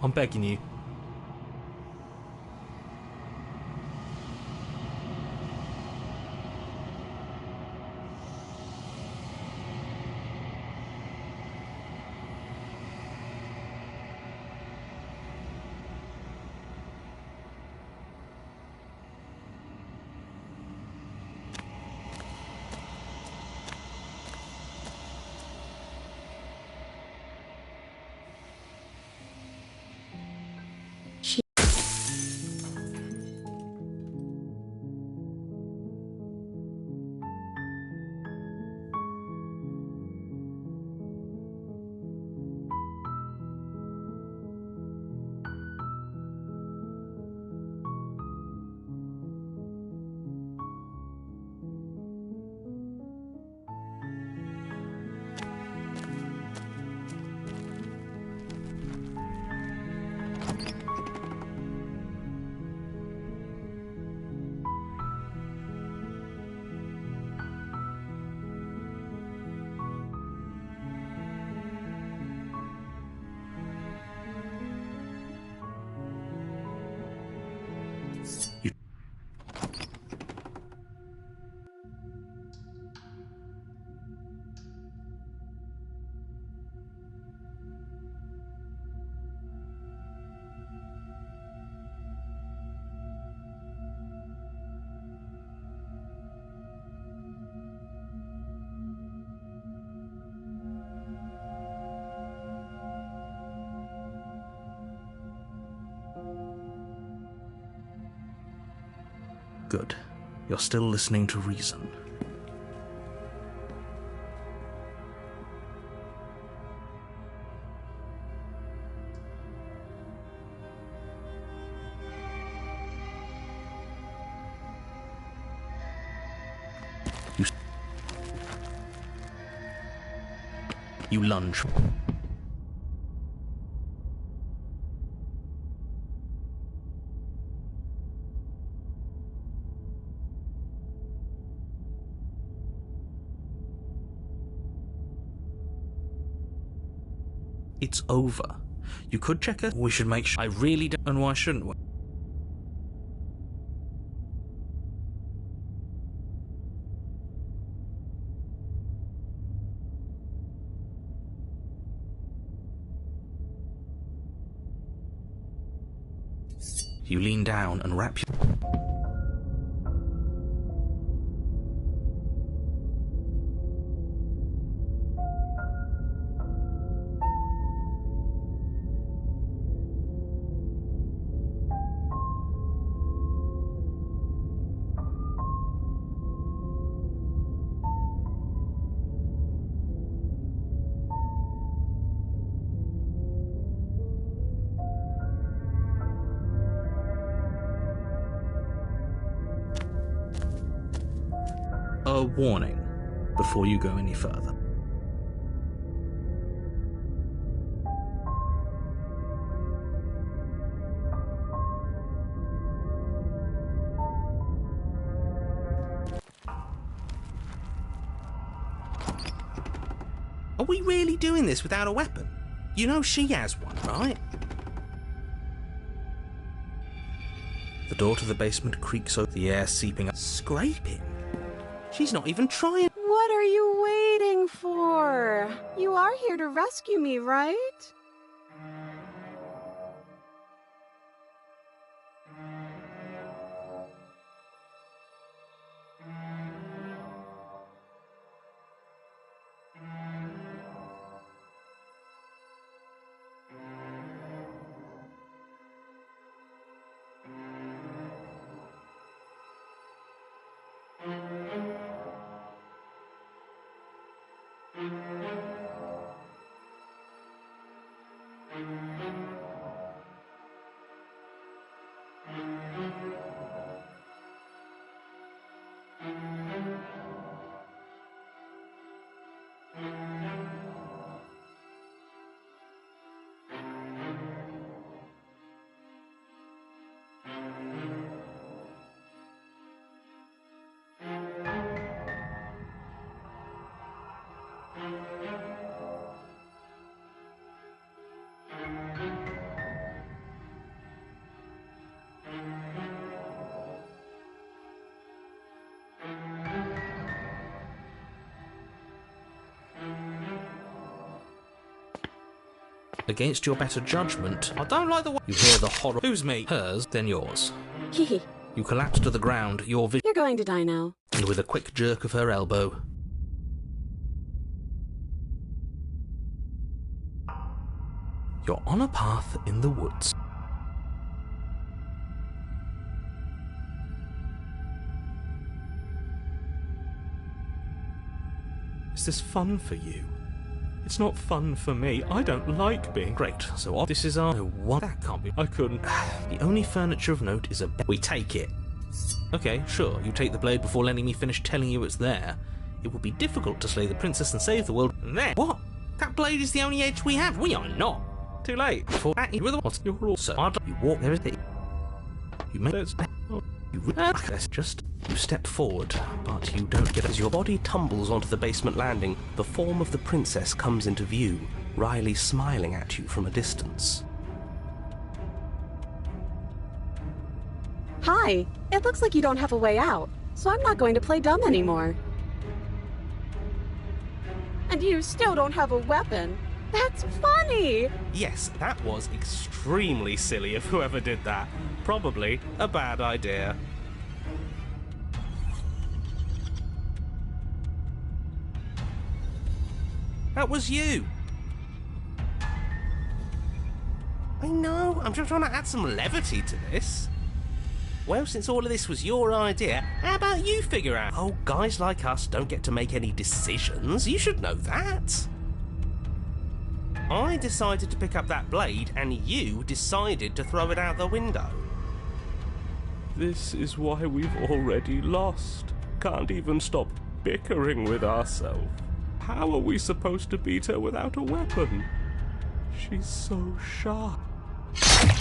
I'm begging you. Good. You're still listening to reason. You lunge. It's over. You could check it. We should make sure. I really don't. And why shouldn't we? You lean down and wrap your... A warning before you go any further. Are we really doing this without a weapon? You know she has one, right? The door to the basement creaks over, the air seeping up. Scraping? She's not even trying. What are you waiting for? You are here to rescue me, right? Against your better judgment, I don't like the way you hear the horror. Who's me? Hers, then yours. Hehe. You collapse to the ground, your vision, You're going to die now. and with a quick jerk of her elbow, you're on a path in the woods. Is this fun for you? It's not fun for me. I don't like being... Great, so this is our... No, what? That can't be... I couldn't... The only furniture of note is a bed. We take it. Okay, sure, you take the blade before letting me finish telling you it's there. It would be difficult to slay the princess and save the world. And there... What? That blade is the only edge we have. We are not. Too late. For that, you're the... What? You're also... You walk... There is the... You make... Let's just... You step forward, but you don't get... As your body tumbles onto the basement landing, the form of the princess comes into view, wryly smiling at you from a distance. Hi. It looks like you don't have a way out, so I'm not going to play dumb anymore. And you still don't have a weapon. That's funny! Yes, that was extremely silly of whoever did that. Probably a bad idea. That was you! I know, I'm just trying to add some levity to this. Well, since all of this was your idea, how about you figure out? Oh, guys like us don't get to make any decisions. You should know that. I decided to pick up that blade, and you decided to throw it out the window. This is why we've already lost. Can't even stop bickering with ourselves. How are we supposed to beat her without a weapon? She's so sharp.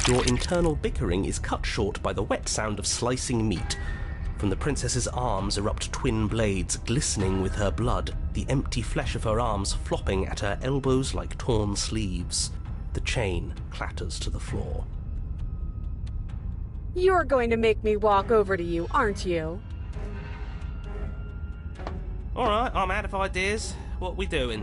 Your internal bickering is cut short by the wet sound of slicing meat. From the princess's arms erupt twin blades glistening with her blood, the empty flesh of her arms flopping at her elbows like torn sleeves. The chain clatters to the floor. You're going to make me walk over to you, aren't you? Alright, I'm out of ideas. What we doing?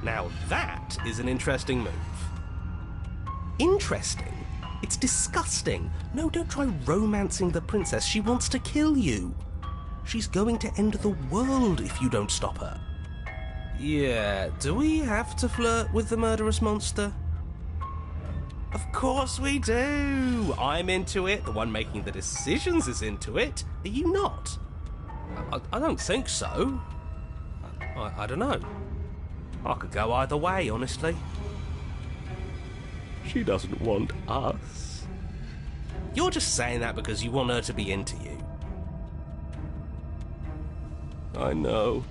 Now that is an interesting move. Interesting? It's disgusting. No, don't try romancing the princess. She wants to kill you. She's going to end the world if you don't stop her. Yeah, do we have to flirt with the murderous monster? Of course we do. I'm into it. The one making the decisions is into it. Are you not? I don't think so. I don't know. I could go either way, honestly. She doesn't want us. You're just saying that because you want her to be into you. I know.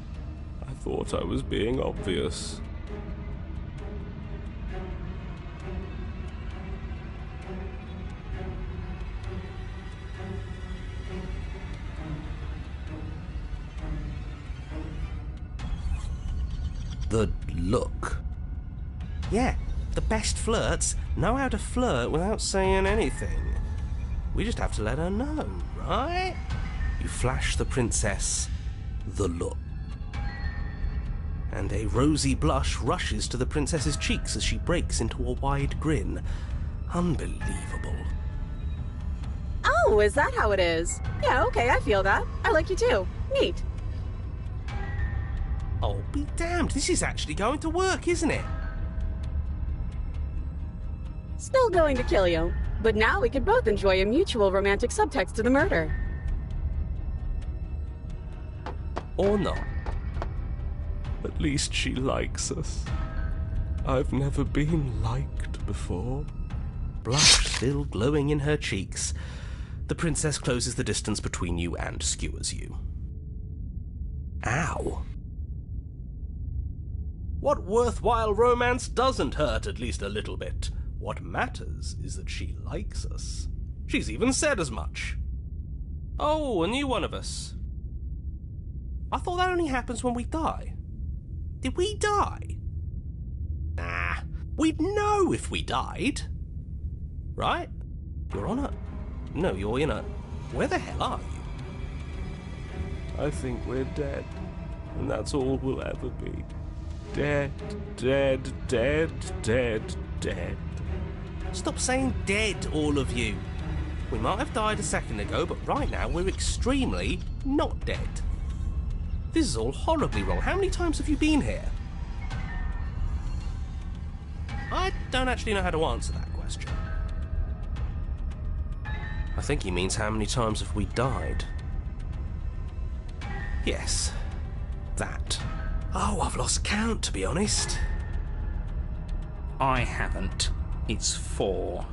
I thought I was being obvious. The look. Yeah, the best flirts know how to flirt without saying anything. We just have to let her know, right? You flash the princess the look. And a rosy blush rushes to the princess's cheeks as she breaks into a wide grin. Unbelievable. Oh, is that how it is? Yeah, okay, I feel that. I like you too. Neat. Oh, be damned, this is actually going to work, isn't it? Still going to kill you, but now we could both enjoy a mutual romantic subtext to the murder. Or not. At least she likes us. I've never been liked before. Blush still glowing in her cheeks, the princess closes the distance between you and skewers you. Ow. What worthwhile romance doesn't hurt at least a little bit? What matters is that she likes us. She's even said as much. Oh, a new one of us. I thought that only happens when we die. Did we die? Nah, we'd know if we died. Right? You're on it. No, you're in it. Where the hell are you? I think we're dead, and that's all we'll ever be. Dead, dead, dead, dead, dead. Stop saying dead, all of you. We might have died a second ago, but right now we're extremely not dead. This is all horribly wrong. How many times have you been here? I don't actually know how to answer that question. I think he means how many times have we died? Yes, that. Oh, I've lost count, to be honest. I haven't. It's 4.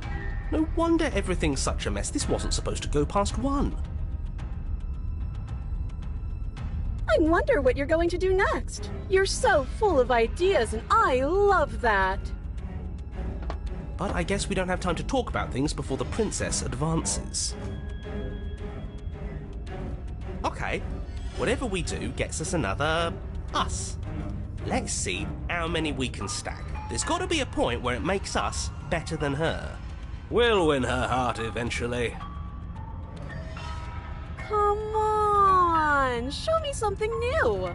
No wonder everything's such a mess. This wasn't supposed to go past 1. I wonder what you're going to do next. You're so full of ideas, and I love that. But I guess we don't have time to talk about things before the princess advances. Okay, whatever we do gets us another us. Let's see how many we can stack. There's got to be a point where it makes us better than her. We'll win her heart eventually. Come on, show me something new.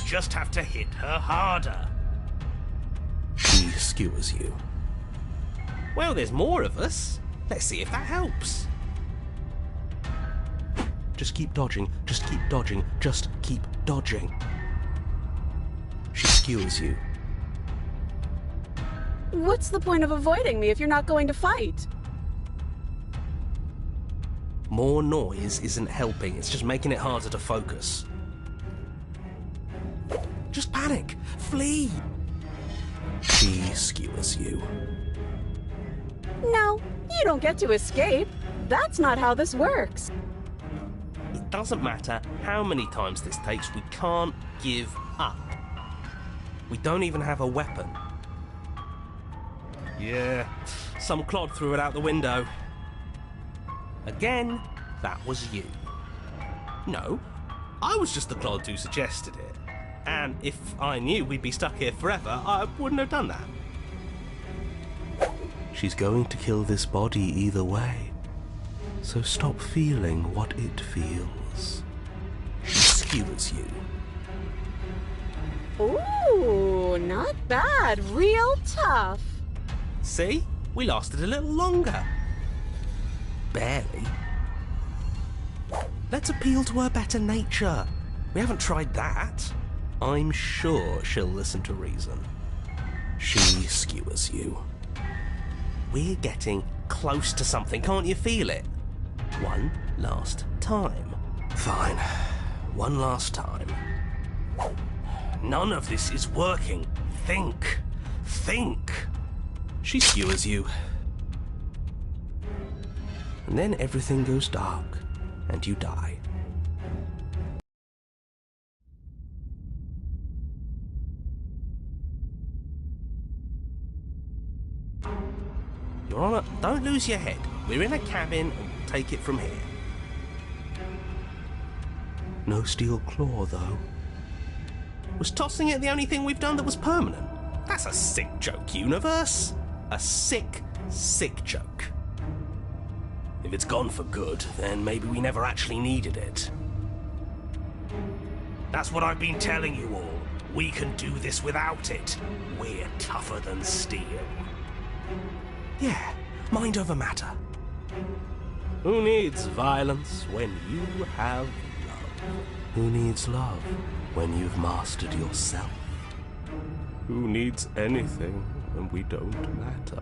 Just have to hit her harder. She skewers you. Well, there's more of us. Let's see if that helps. Just keep dodging, just keep dodging, just keep dodging. She skewers you. What's the point of avoiding me if you're not going to fight? More noise isn't helping, it's just making it harder to focus. Just panic! Flee! She skewers you. No, you don't get to escape. That's not how this works. It doesn't matter how many times this takes, we can't give up. We don't even have a weapon. Yeah, some clod threw it out the window. Again, that was you. No, I was just the clod who suggested it. And if I knew we'd be stuck here forever, I wouldn't have done that. She's going to kill this body either way. So stop feeling what it feels. She skewers you. Ooh, not bad. Real tough. See? We lasted a little longer. Barely. Let's appeal to her better nature. We haven't tried that. I'm sure she'll listen to reason. She skewers you. We're getting close to something, can't you feel it? One last time. Fine. One last time. None of this is working. Think. Think. She skewers you. And then everything goes dark, and you die. Your Honour, don't lose your head. We're in a cabin, and we'll take it from here. No steel claw, though. Was tossing it the only thing we've done that was permanent? That's a sick joke, Universe. A sick, sick joke. If it's gone for good, then maybe we never actually needed it. That's what I've been telling you all. We can do this without it. We're tougher than steel. Yeah, mind over matter. Who needs violence when you have love? Who needs love when you've mastered yourself? Who needs anything when we don't matter?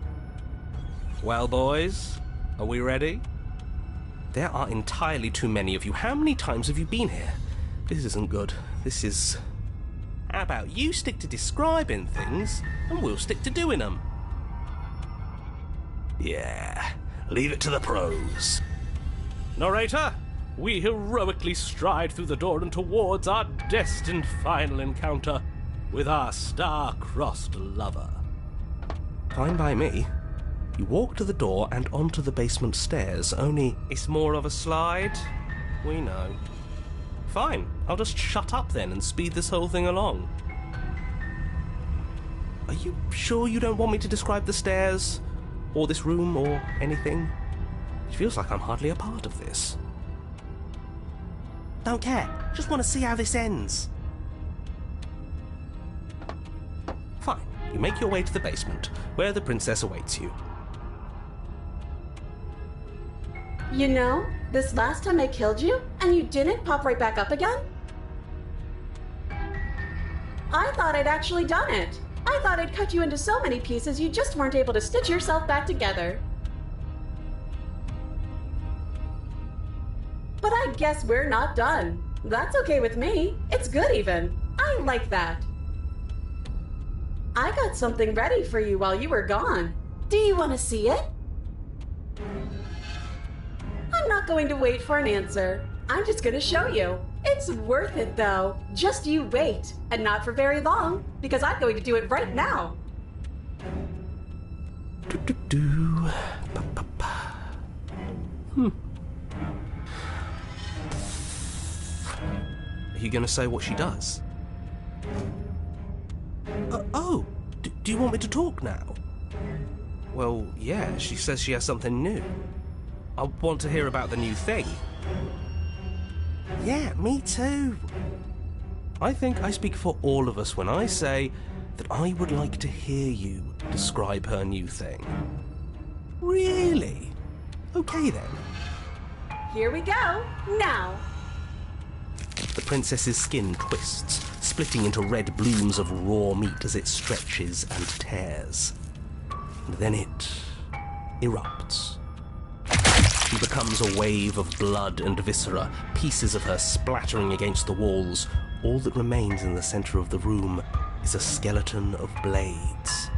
Well, boys, are we ready? There are entirely too many of you. How many times have you been here? This isn't good. This is... How about you stick to describing things, and we'll stick to doing them? Yeah, leave it to the pros. Narrator, we heroically stride through the door and towards our destined final encounter with our star-crossed lover. Fine by me. You walk to the door and onto the basement stairs, only it's more of a slide. We know. Fine, I'll just shut up then and speed this whole thing along. Are you sure you don't want me to describe the stairs? Or this room, or anything? It feels like I'm hardly a part of this. Don't care. Just want to see how this ends. Fine. You make your way to the basement, where the princess awaits you. You know, this last time I killed you, and you didn't pop right back up again? I thought I'd actually done it. I thought I'd cut you into so many pieces you just weren't able to stitch yourself back together. But I guess we're not done. That's okay with me. It's good even. I like that. I got something ready for you while you were gone. Do you want to see it? I'm not going to wait for an answer. I'm just going to show you. It's worth it, though. Just you wait. And not for very long, because I'm going to do it right now. Are you going to say what she does? Do you want me to talk now? Well, yeah, she says she has something new. I want to hear about the new thing. Yeah, me too. I think I speak for all of us when I say that I would like to hear you describe her new thing. Really? Okay then. Here we go. Now. The princess's skin twists, splitting into red blooms of raw meat as it stretches and tears. And then it erupts. She becomes a wave of blood and viscera, pieces of her splattering against the walls. All that remains in the center of the room is a skeleton of blades.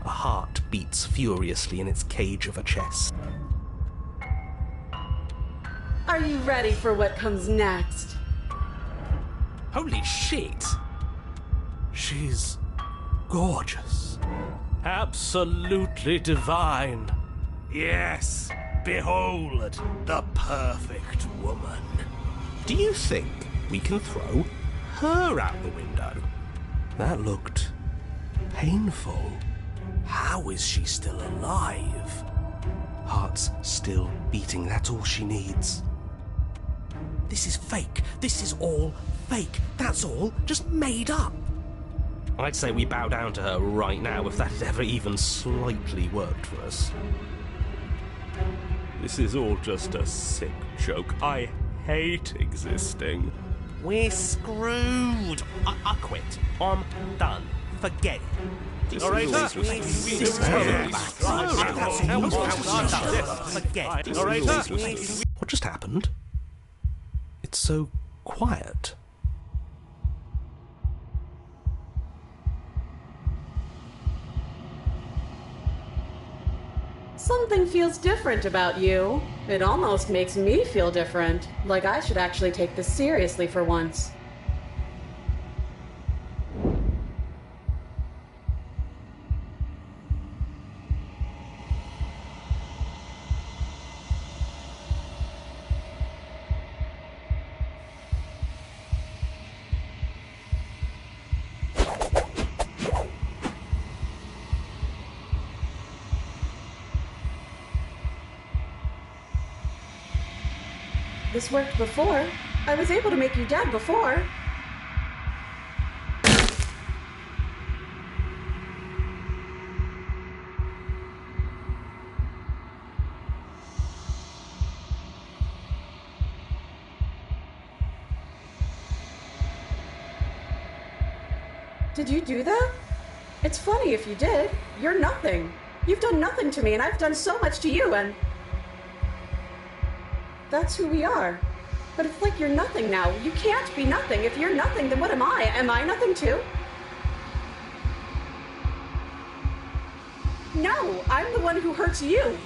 A heart beats furiously in its cage of a chest. Are you ready for what comes next? Holy shit! She's gorgeous. Absolutely divine. Yes, behold, the perfect woman. Do you think we can throw her out the window? That looked painful. How is she still alive? Heart's still beating, that's all she needs. This is fake. This is all fake. That's all just made up. I'd say we bow down to her right now if that had ever even slightly worked for us. This is all just a sick joke. I hate existing. We're screwed. I quit. I'm done. Forget it. Alright, What just happened? It's so quiet. Something feels different about you. It almost makes me feel different, like I should actually take this seriously for once. This worked before. I was able to make you dead before. Did you do that? It's funny if you did. You're nothing. You've done nothing to me, and I've done so much to you, and... that's who we are. But it's like you're nothing now. You can't be nothing. If you're nothing, then what am I? Am I nothing too? No, I'm the one who hurts you.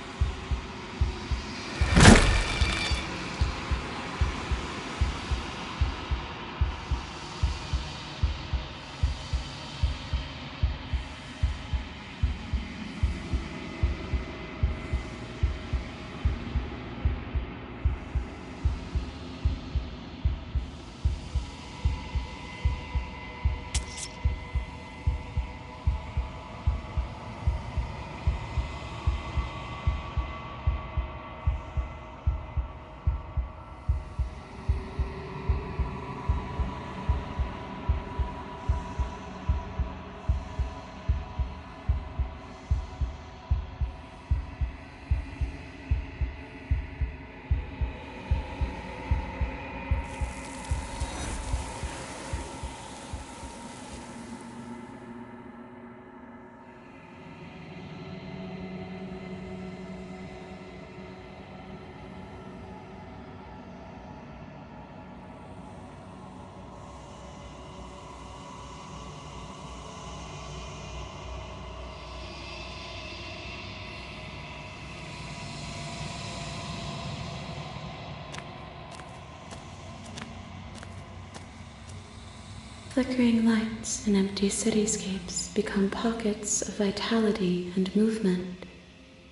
Flickering lights and empty cityscapes become pockets of vitality and movement.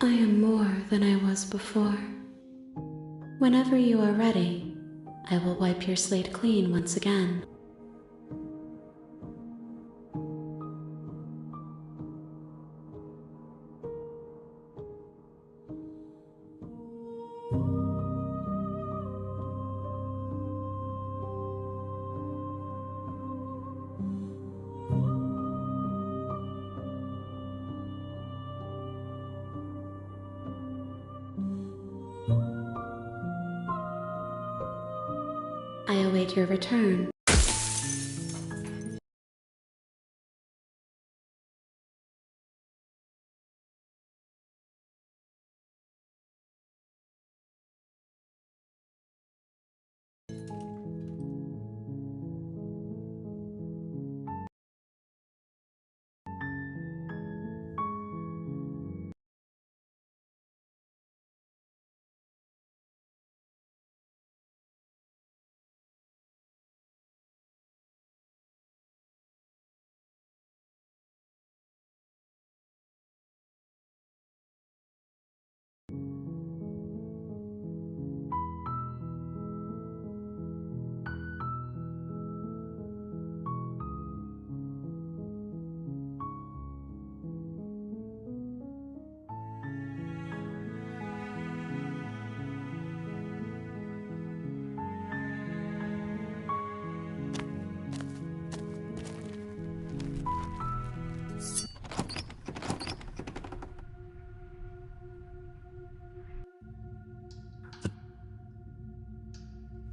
I am more than I was before. Whenever you are ready, I will wipe your slate clean once again. I await your return.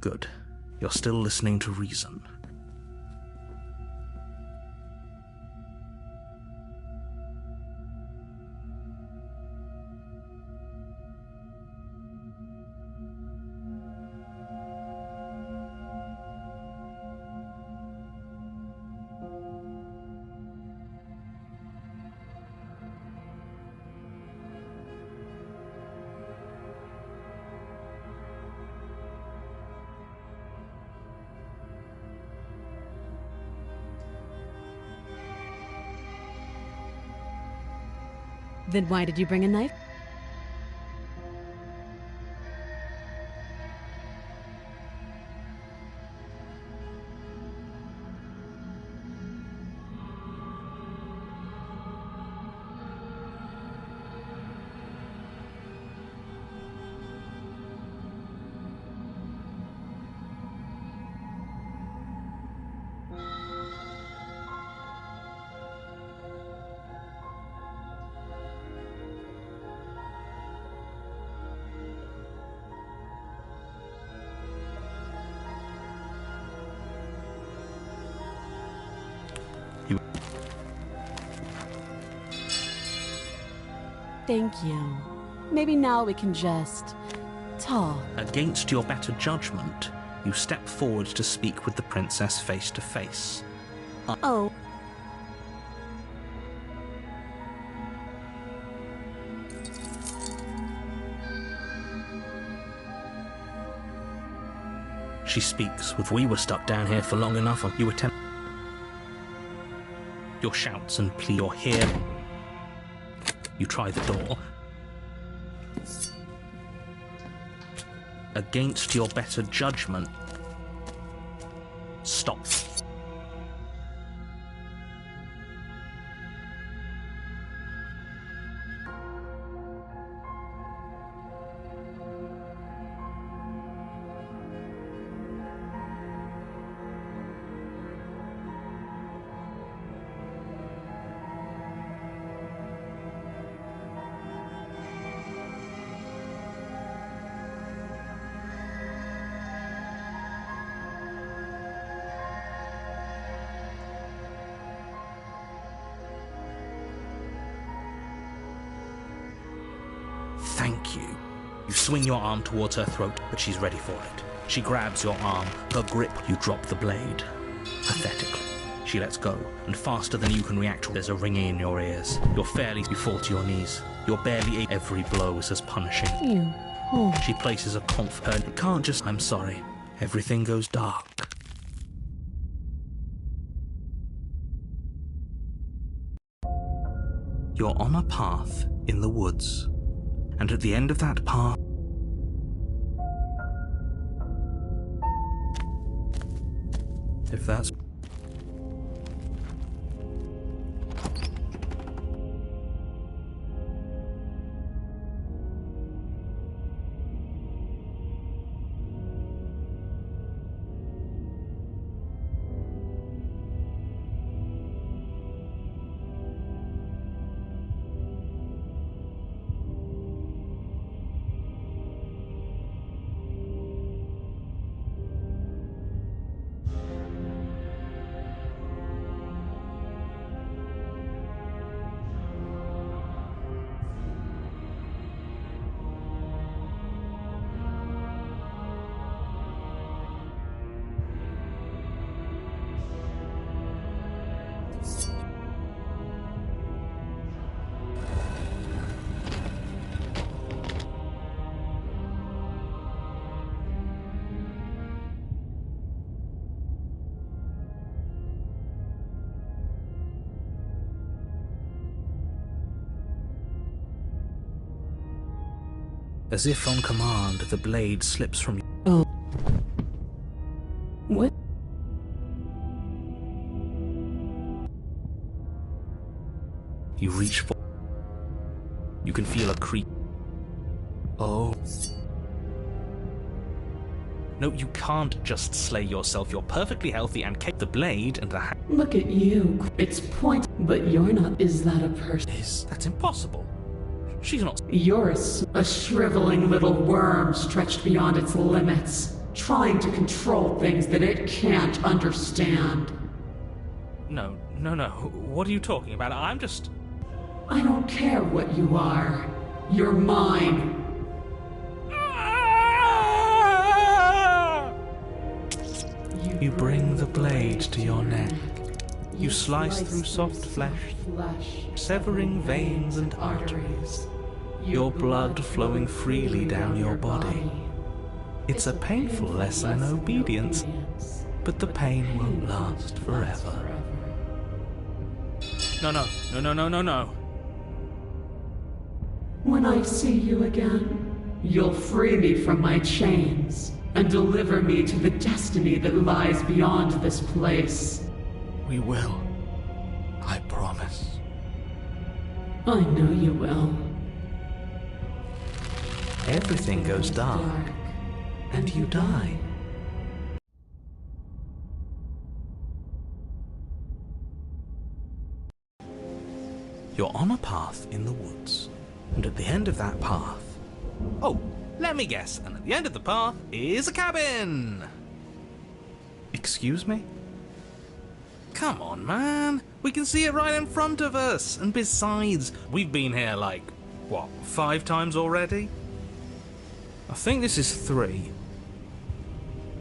Good. You're still listening to reason. Then why did you bring a knife? Thank you. Maybe now we can just talk. Against your better judgment, you step forward to speak with the princess face to face. Oh. She speaks with, "We were stuck down here for long enough, and you attempt..." Your shouts and plea, you're here. You try the door. Against your better judgment, stop. Thank you. You swing your arm towards her throat, but she's ready for it. She grabs your arm, her grip, you drop the blade. Pathetically. She lets go, and faster than you can react, there's a ringing in your ears. You fall to your knees. You're barely able. Every blow is as punishing. She places a it can't just, "I'm sorry." Everything goes dark. You're on a path in the woods. And at the end of that path, if that's... As if on command, the blade slips from you. Oh. What? You reach for... You can feel a creep. Oh. No, you can't just slay yourself. You're perfectly healthy and keep the blade and the hand. Look at you. It's point, but you're not. Is that a person? That's impossible. She's not... You're a shriveling little worm stretched beyond its limits. trying to control things that it can't understand. No. What are you talking about? I'm just... I don't care what you are. You're mine. You bring the blade to your neck. You slice through soft flesh, severing veins and arteries. Your blood flowing freely down your body. It's a painful lesson in obedience, but the pain won't last forever. No. When I see you again, you'll free me from my chains and deliver me to the destiny that lies beyond this place. We will. I promise. I know you will. Everything goes dark, and you die. You're on a path in the woods, and at the end of that path... Oh, let me guess, and at the end of the path is a cabin! Excuse me? Come on, man! We can see it right in front of us! And besides, we've been here like, what, 5 times already? I think this is 3.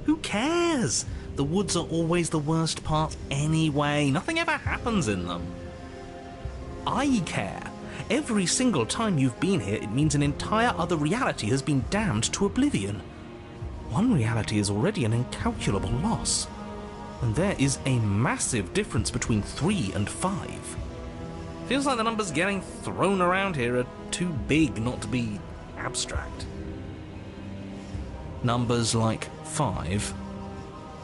Who cares? The woods are always the worst part anyway. Nothing ever happens in them. I care. Every single time you've been here, it means an entire other reality has been damned to oblivion. One reality is already an incalculable loss. And there is a massive difference between 3 and 5. Feels like the numbers getting thrown around here are too big not to be abstract. Numbers like 5.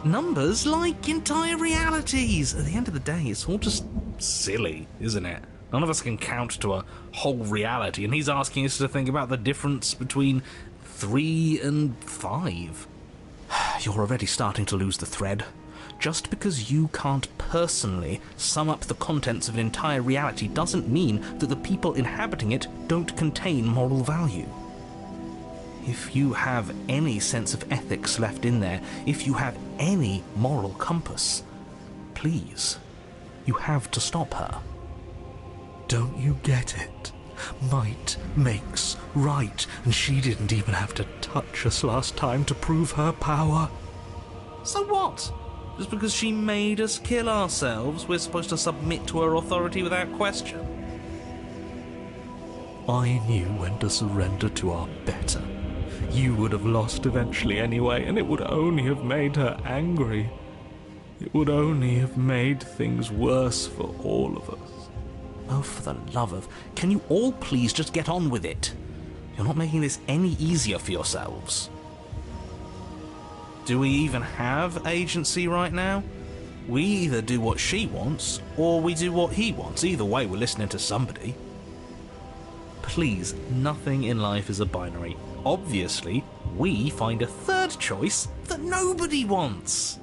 Numbers like entire realities. At the end of the day, it's all just silly, isn't it? None of us can count to a whole reality, and he's asking us to think about the difference between 3 and 5. You're already starting to lose the thread. Just because you can't personally sum up the contents of an entire reality doesn't mean that the people inhabiting it don't contain moral value. If you have any sense of ethics left in there, if you have any moral compass, please, you have to stop her. Don't you get it? Might makes right, and she didn't even have to touch us last time to prove her power. So what? Just because she made us kill ourselves, we're supposed to submit to her authority without question? I knew when to surrender to our better. You would have lost eventually anyway, and it would only have made her angry. It would only have made things worse for all of us. Oh, for the love of... Can you all please just get on with it? You're not making this any easier for yourselves. Do we even have agency right now? We either do what she wants, or we do what he wants. Either way, we're listening to somebody. Please, nothing in life is a binary. Obviously, we find a third choice that nobody wants.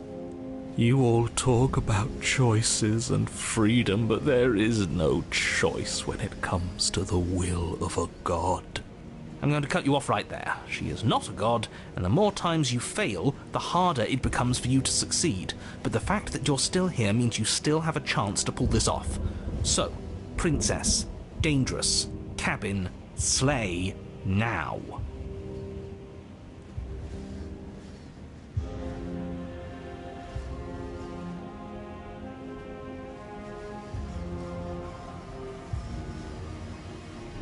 You all talk about choices and freedom, but there is no choice when it comes to the will of a god. I'm going to cut you off right there. She is not a god, and the more times you fail, the harder it becomes for you to succeed. But the fact that you're still here means you still have a chance to pull this off. So, princess, dangerous, cabin, slay, now.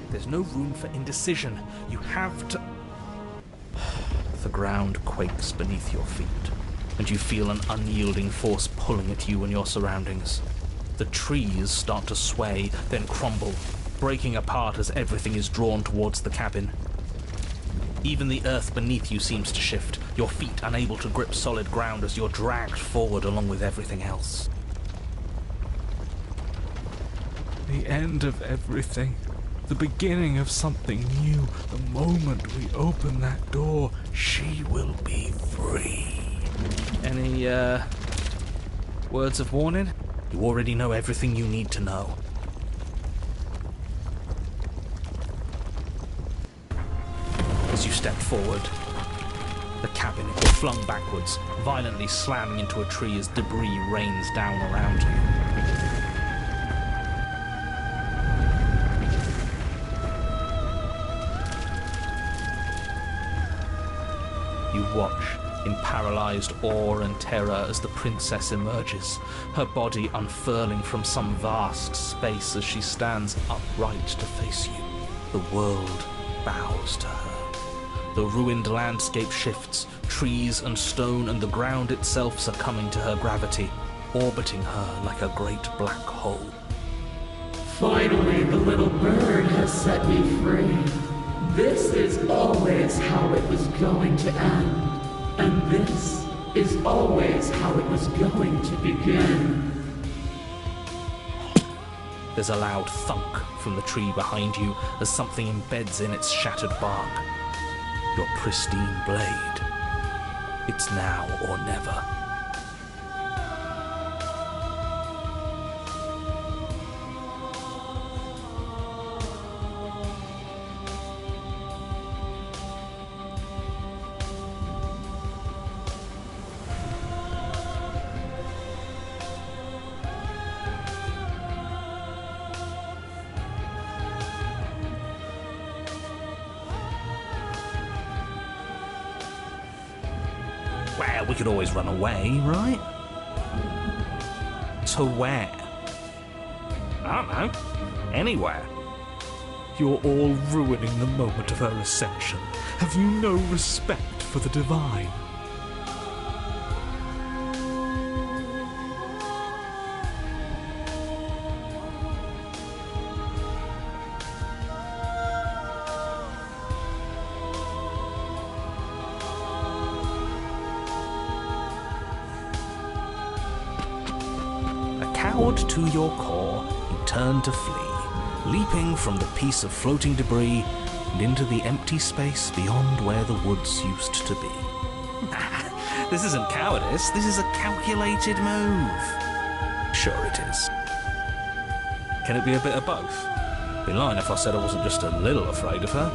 There's no room for indecision. You have to... The ground quakes beneath your feet, and you feel an unyielding force pulling at you and your surroundings. The trees start to sway, then crumble, breaking apart as everything is drawn towards the cabin. Even the earth beneath you seems to shift, your feet unable to grip solid ground as you're dragged forward along with everything else. The end of everything. The beginning of something new. The moment we open that door, she will be free. Any, words of warning? You already know everything you need to know. As you step forward, The cabin, you're flung backwards, violently slamming into a tree as debris rains down around you. You watch in paralysed awe and terror as the princess emerges, her body unfurling from some vast space as she stands upright to face you. The world bows to her. The ruined landscape shifts, trees and stone and the ground itself succumbing to her gravity, orbiting her like a great black hole. Finally, the little bird has set me free. This is always how it was going to end. And this is always how it was going to begin. There's a loud thunk from the tree behind you as something embeds in its shattered bark. Your pristine blade. It's now or never. Well, we could always run away, right? To where? I don't know. Anywhere. You're all ruining the moment of her ascension. Have you no respect for the divine? Cowed to your core, you turn to flee, leaping from the piece of floating debris and into the empty space beyond where the woods used to be. This isn't cowardice, this is a calculated move. Sure it is. Can it be a bit of both? I'd be lying if I said I wasn't just a little afraid of her.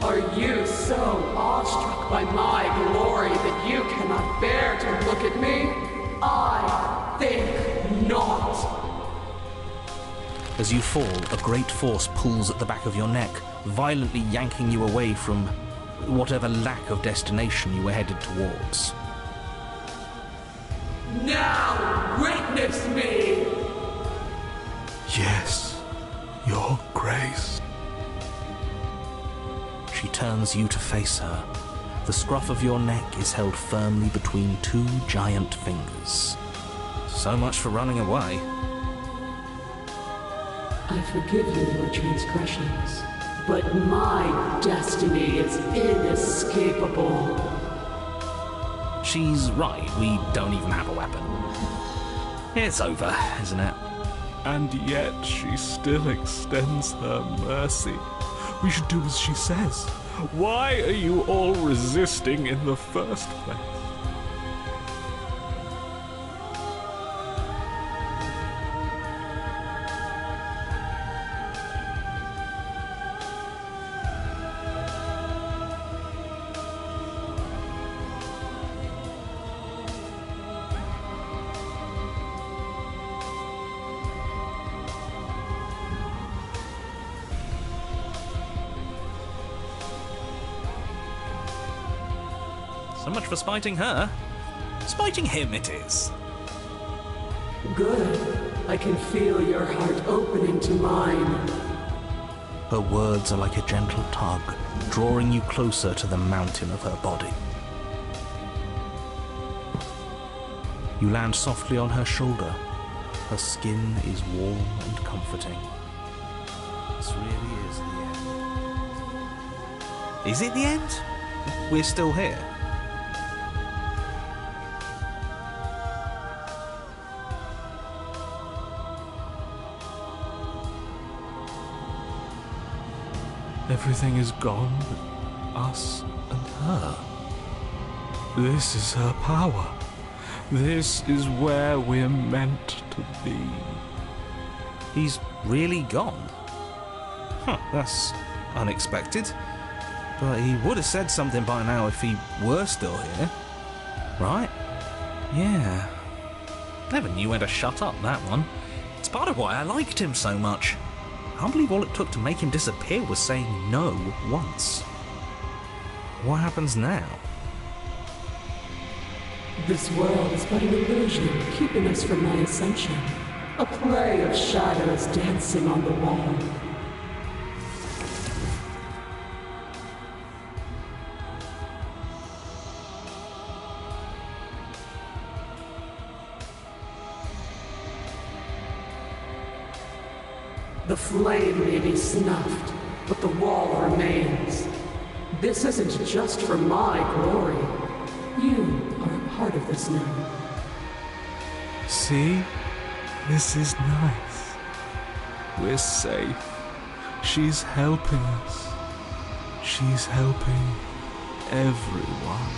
Are you so awestruck by my glory that you cannot bear to look at me? I think not. As you fall, a great force pulls at the back of your neck, violently yanking you away from whatever lack of destination you were headed towards. Now witness me! Yes, Your Grace. She turns you to face her. The scruff of your neck is held firmly between two giant fingers. So much for running away. I forgive you your transgressions, but my destiny is inescapable. She's right, we don't even have a weapon. It's over, isn't it? And yet she still extends her mercy. We should do as she says. Why are you all resisting in the first place? So much for spiting her. Spiting him it is. Good. I can feel your heart opening to mine. Her words are like a gentle tug, drawing you closer to the mountain of her body. You land softly on her shoulder. Her skin is warm and comforting. This really is the end. Is it the end? We're still here. Everything is gone but us and her. This is her power. This is where we're meant to be. He's really gone? Huh, that's unexpected. But he would have said something by now if he were still here. Right? Yeah. Never knew when to shut up, that one. It's part of why I liked him so much. I can't believe all it took to make him disappear was saying no once. What happens now? This world is but an illusion, keeping us from my ascension. A play of shadows dancing on the wall. The flame may be snuffed, but the wall remains. This isn't just for my glory. You are a part of this now. See? This is nice. We're safe. She's helping us. She's helping everyone.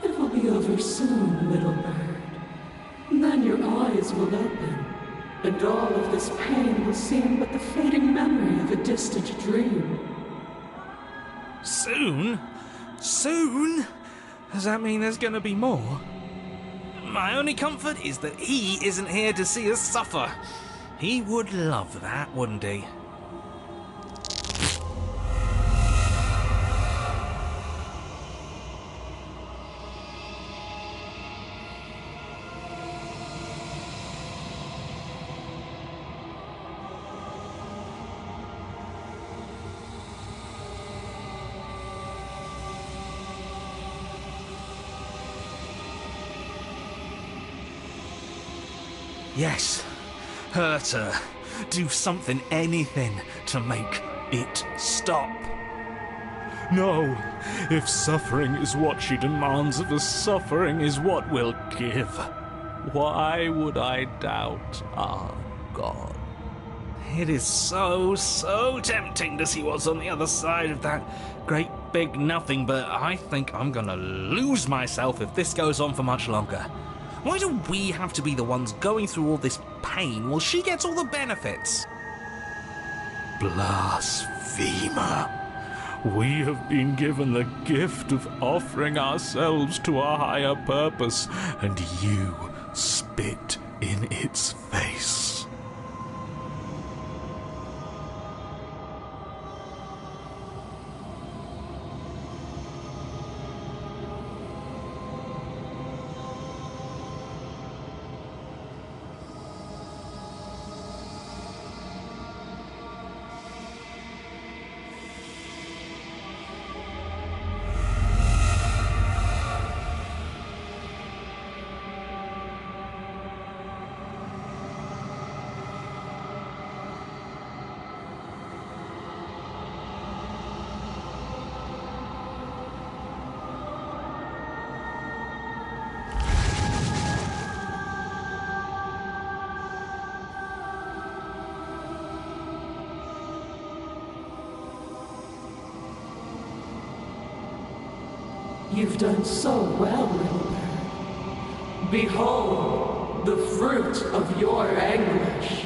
It will be over soon, little bird. Then your eyes will open, and all of this pain will seem but the fading memory of a distant dream. Soon? Soon? Does that mean there's gonna be more? My only comfort is that he isn't here to see us suffer. He would love that, wouldn't he? Yes, hurt her. Do something, anything, to make it stop. No, if suffering is what she demands of us, suffering is what we'll give. Why would I doubt our God? It is so tempting to see what's on the other side of that great big nothing, but I think I'm gonna lose myself if this goes on for much longer. Why do we have to be the ones going through all this pain while she gets all the benefits? Blasphemer. We have been given the gift of offering ourselves to a higher purpose, and you spit in its face. You've done so well, little bird. Behold, the fruit of your anguish.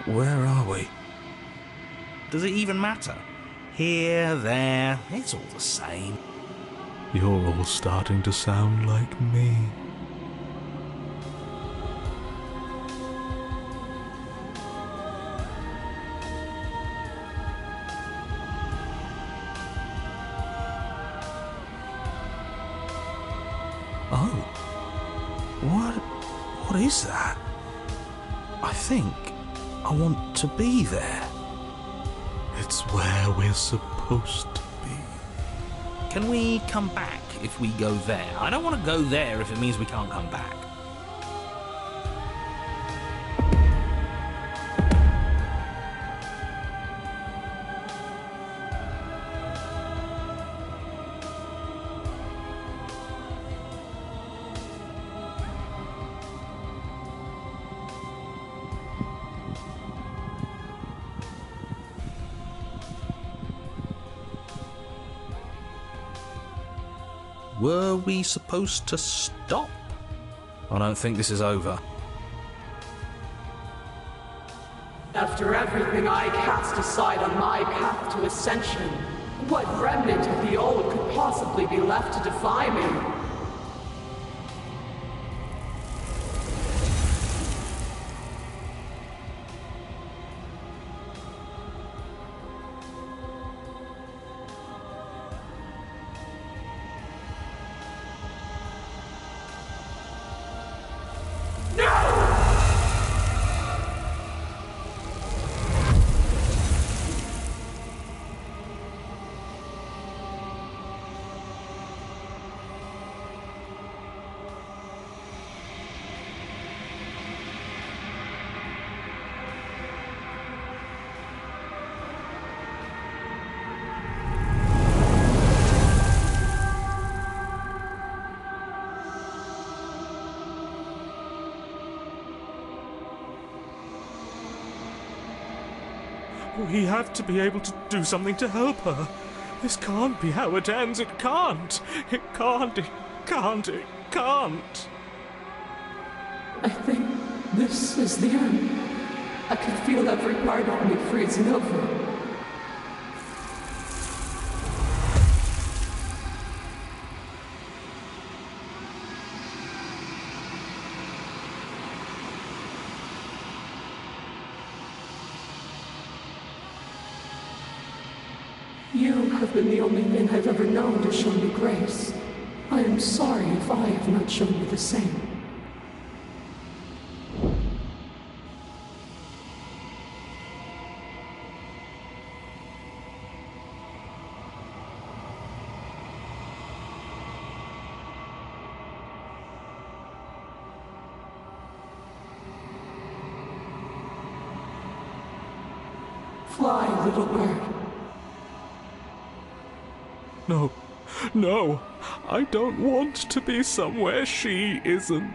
Where are we? Does it even matter? Here, there, it's all the same. You're all starting to sound like me. Oh, What is that? I think I want to be there. It's where we're supposed to be. Can we come back if we go there? I don't want to go there if it means we can't come back. Were we supposed to stop? I don't think this is over. After everything I cast aside on my path to ascension, what remnant of the old could possibly be left to defy me? We have to be able to do something to help her. This can't be how it ends. It can't. It can't. It can't. It can't. I think this is the end. I can feel every part of me freezing over. You have been the only thing I've ever known to show me grace. I am sorry if I have not shown you the same. Fly, little bird. No. No. I don't want to be somewhere she isn't.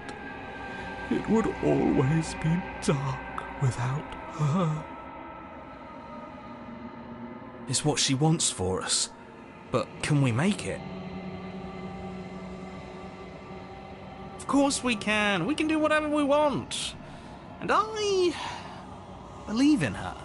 It would always be dark without her. It's what she wants for us. But can we make it? Of course we can. We can do whatever we want. And I believe in her.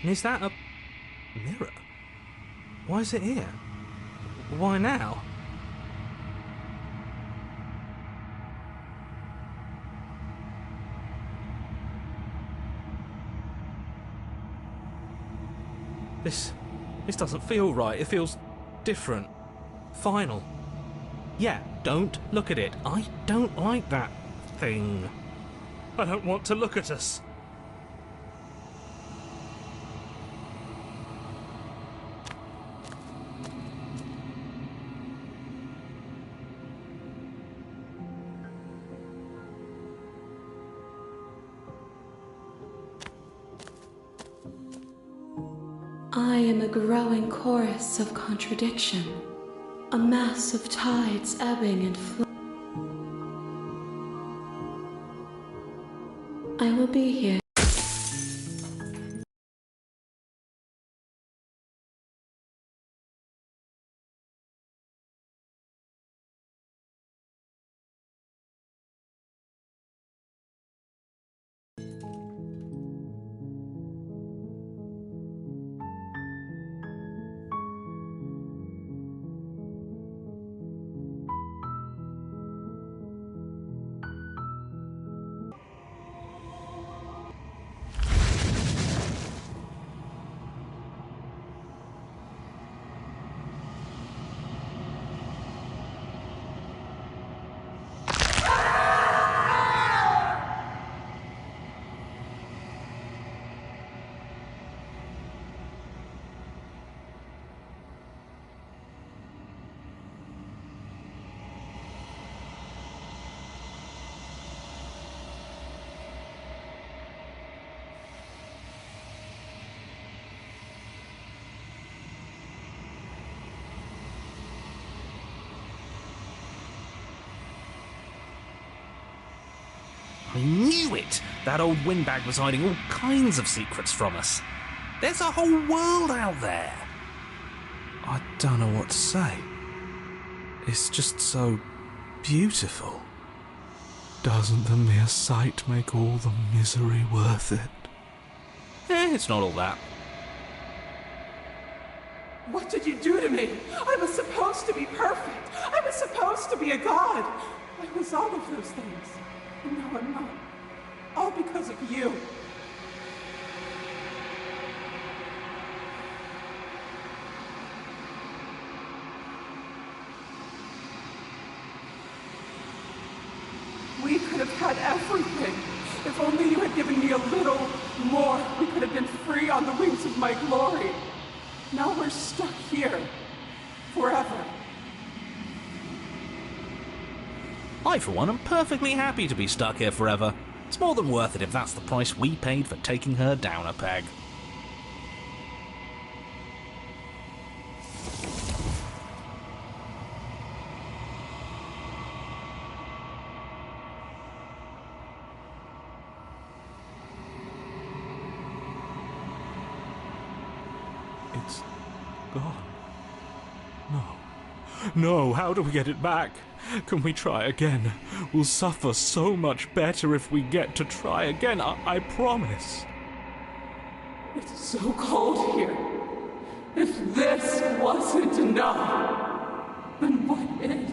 And is that a mirror? Why is it here? Why now? This doesn't feel right. It feels different. Final. Yeah, don't look at it. I don't like that thing. I don't want to look at us. I am a growing chorus of contradiction, a mass of tides ebbing and flowing. I will be here. I knew it! That old windbag was hiding all kinds of secrets from us. There's a whole world out there. I don't know what to say. It's just so beautiful. Doesn't the mere sight make all the misery worth it? It's not all that. What did you do to me? I was supposed to be perfect. I was supposed to be a god. I was all of those things. And now I'm not. All because of you. We could have had everything. If only you had given me a little more, we could have been free on the wings of my glory. Now we're stuck here. Forever. I, for one, am perfectly happy to be stuck here forever. It's more than worth it if that's the price we paid for taking her down a peg. It's gone. No. No, how do we get it back? Can we try again? We'll suffer so much better if we get to try again, I promise. It's so cold here. If this wasn't enough, then what is?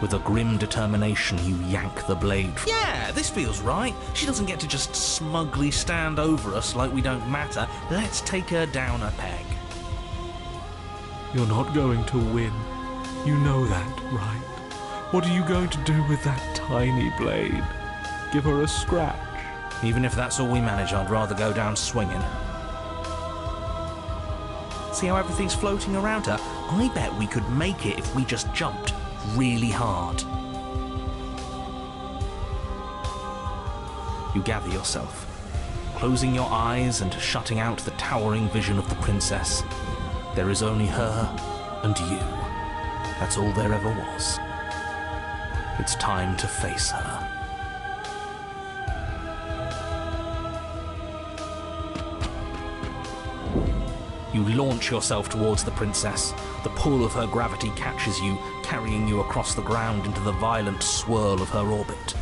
With a grim determination, you yank the blade. Yeah, this feels right. She doesn't get to just smugly stand over us like we don't matter. Let's take her down a peg. You're not going to win. You know that, right? What are you going to do with that tiny blade? Give her a scratch? Even if that's all we manage, I'd rather go down swinging. See how everything's floating around her? I bet we could make it if we just jumped really hard. You gather yourself, closing your eyes and shutting out the towering vision of the princess. There is only her and you. That's all there ever was. It's time to face her. You launch yourself towards the princess. The pull of her gravity catches you, carrying you across the ground into the violent swirl of her orbit.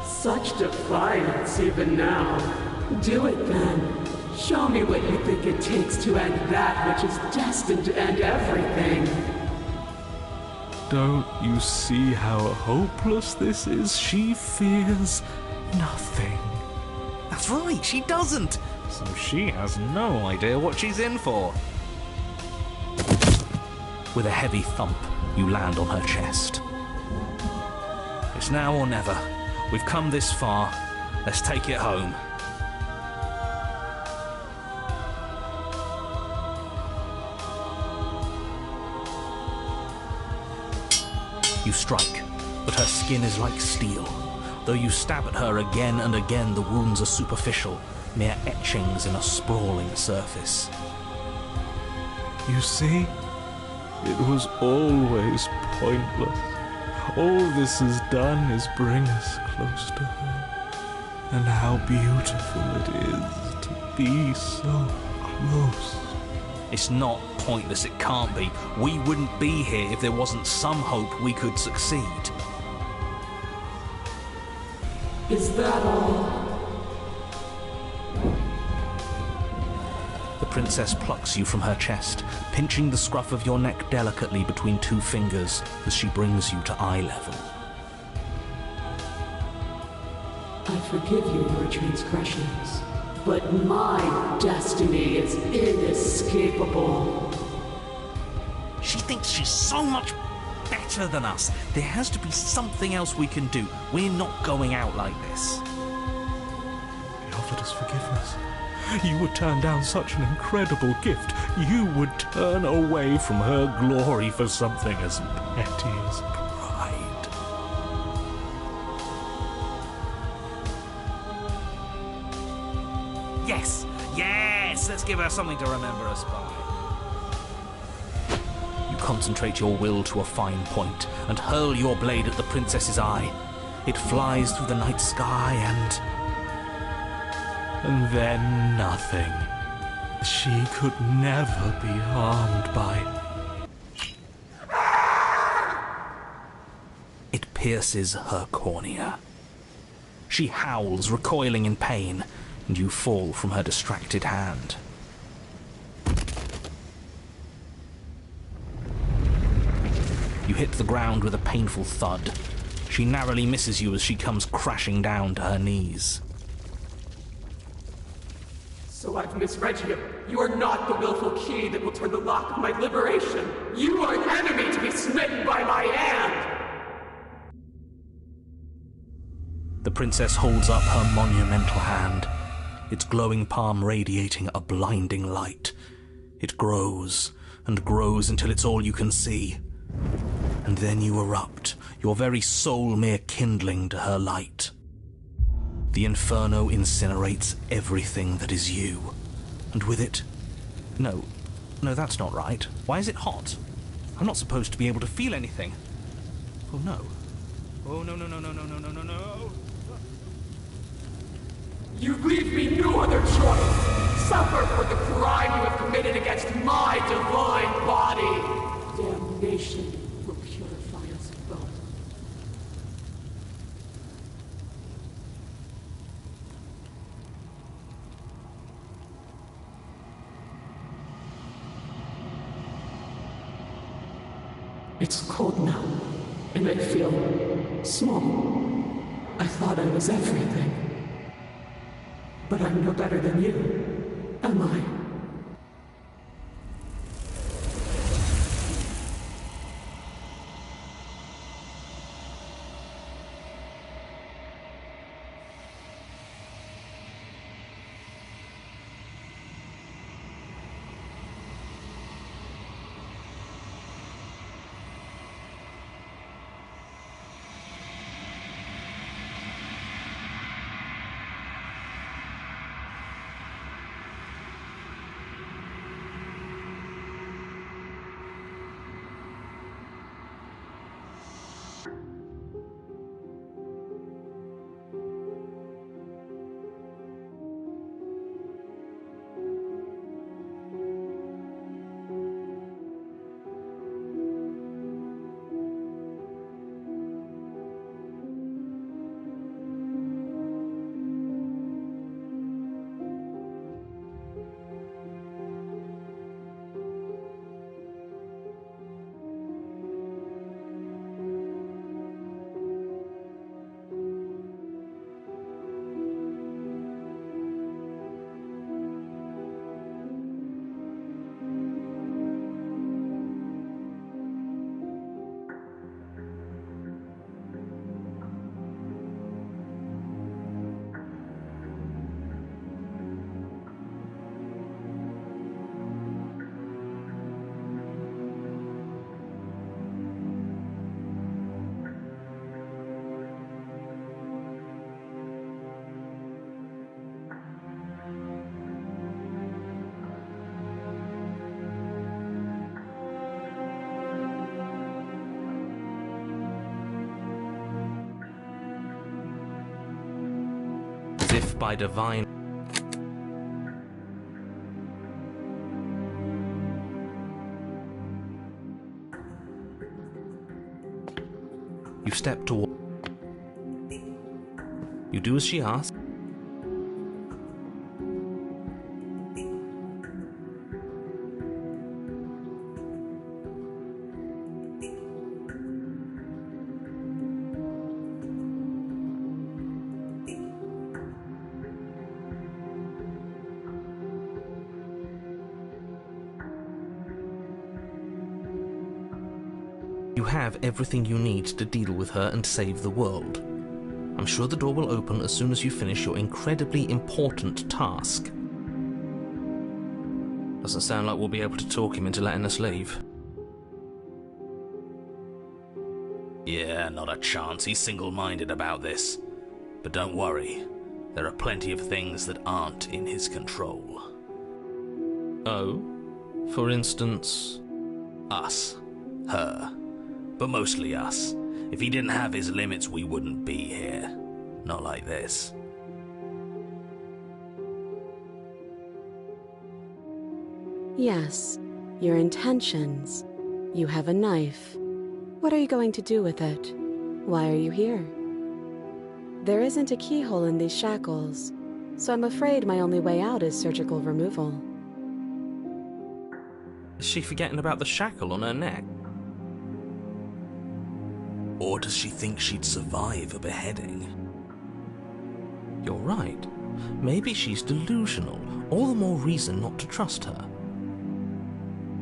Such defiance even now. Do it then. Show me what you think it takes to end that which is destined to end everything. Don't you see how hopeless this is? She fears nothing. That's right, she doesn't. So she has no idea what she's in for. With a heavy thump, you land on her chest. It's now or never. We've come this far. Let's take it home. You strike, but her skin is like steel. Though you stab at her again and again, the wounds are superficial, mere etchings in a sprawling surface. You see? It was always pointless. All this has done is bring us close to her. And how beautiful it is to be so close. It's not pointless, it can't be. We wouldn't be here if there wasn't some hope we could succeed. Is that all? The princess plucks you from her chest, pinching the scruff of your neck delicately between two fingers as she brings you to eye level. forgive you your transgressions, but my destiny is inescapable. She thinks she's so much better than us. There has to be something else we can do. We're not going out like this. He offered us forgiveness. You would turn down such an incredible gift. You would turn away from her glory for something as petty as pride. Yes, yes, let's give her something to remember us by. You concentrate your will to a fine point and hurl your blade at the princess's eye. It flies through the night sky and then nothing. She could never be harmed by. It pierces her cornea. She howls, recoiling in pain, and you fall from her distracted hand. You hit the ground with a painful thud. She narrowly misses you as she comes crashing down to her knees. So I've misread you. You are not the willful key that will turn the lock of my liberation. You are an enemy to be smitten by my hand! The princess holds up her monumental hand, its glowing palm radiating a blinding light. It grows and grows until it's all you can see. And then you erupt, your very soul mere kindling to her light. The inferno incinerates everything that is you. And with it... No, that's not right. Why is it hot? I'm not supposed to be able to feel anything. Oh no. Oh no. You leave me no other choice. Suffer for the crime you have committed against my divine body. Damnation will purify us both. It's cold now, and I feel small. I thought I was everything. But I'm no better than you, am I? As if by divine... You step toward... You do as she asks. You have everything you need to deal with her and save the world. I'm sure the door will open as soon as you finish your incredibly important task. Doesn't sound like we'll be able to talk him into letting us leave. Yeah, not a chance. He's single-minded about this. But don't worry. There are plenty of things that aren't in his control. Oh? For instance? Us. Her. But mostly us. If he didn't have his limits, we wouldn't be here. Not like this. Yes, your intentions. You have a knife. What are you going to do with it? Why are you here? There isn't a keyhole in these shackles, so I'm afraid my only way out is surgical removal. Is she forgetting about the shackle on her neck? Or does she think she'd survive a beheading? You're right. Maybe she's delusional. All the more reason not to trust her.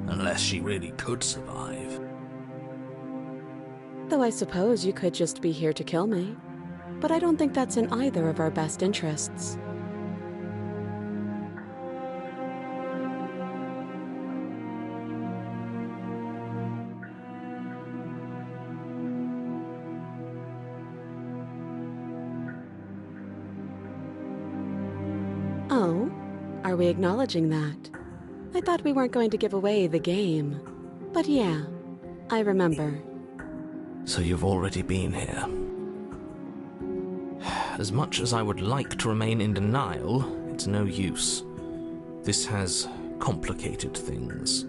Unless she really could survive. Though I suppose you could just be here to kill me. But I don't think that's in either of our best interests. Oh, are we acknowledging that? I thought we weren't going to give away the game. But yeah, I remember. So you've already been here. As much as I would like to remain in denial, it's no use. This has complicated things.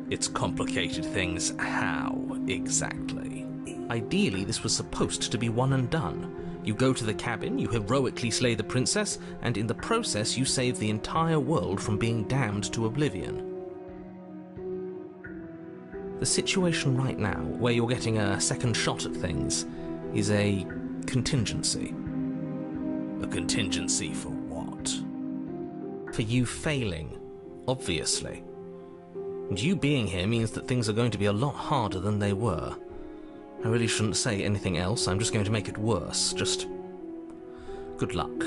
It's complicated things how, exactly? Ideally, this was supposed to be one and done. You go to the cabin, you heroically slay the princess, and in the process you save the entire world from being damned to oblivion. The situation right now, where you're getting a second shot at things, is a contingency. A contingency for what? For you failing, obviously. And you being here means that things are going to be a lot harder than they were. I really shouldn't say anything else, I'm just going to make it worse. Just good luck.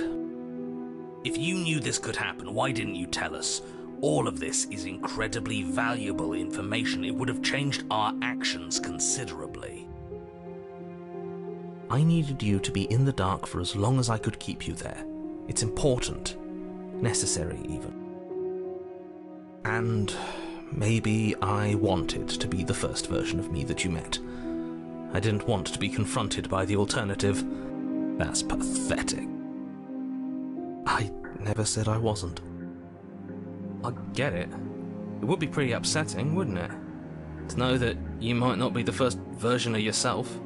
If you knew this could happen, why didn't you tell us? All of this is incredibly valuable information. It would have changed our actions considerably. I needed you to be in the dark for as long as I could keep you there. It's important. Necessary, even. And maybe I wanted to be the first version of me that you met. I didn't want to be confronted by the alternative. That's pathetic. I never said I wasn't. I get it. It would be pretty upsetting, wouldn't it? To know that you might not be the first version of yourself.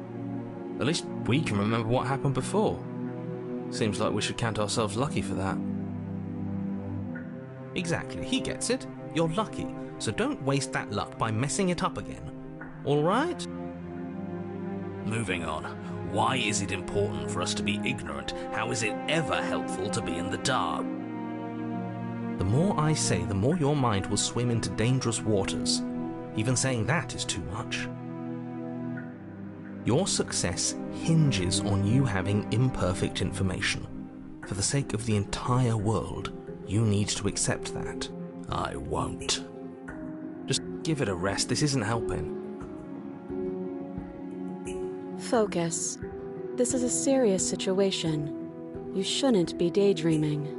At least we can remember what happened before. Seems like we should count ourselves lucky for that. Exactly, he gets it. You're lucky, so don't waste that luck by messing it up again. All right? Moving on. Why is it important for us to be ignorant? How is it ever helpful to be in the dark? The more I say, the more your mind will swim into dangerous waters. Even saying that is too much. Your success hinges on you having imperfect information. For the sake of the entire world, you need to accept that. I won't. Just give it a rest, this isn't helping. Focus. This is a serious situation. You shouldn't be daydreaming.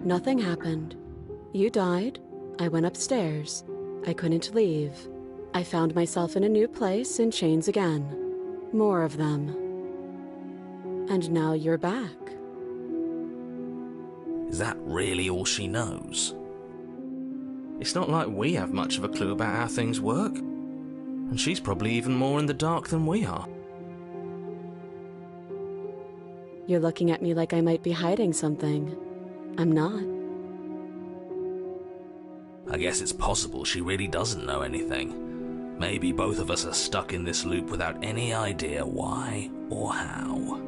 Nothing happened. You died. I went upstairs. I couldn't leave. I found myself in a new place in chains again. More of them. And now you're back. Is that really all she knows? It's not like we have much of a clue about how things work. And she's probably even more in the dark than we are. You're looking at me like I might be hiding something. I'm not. I guess it's possible she really doesn't know anything. Maybe both of us are stuck in this loop without any idea why or how.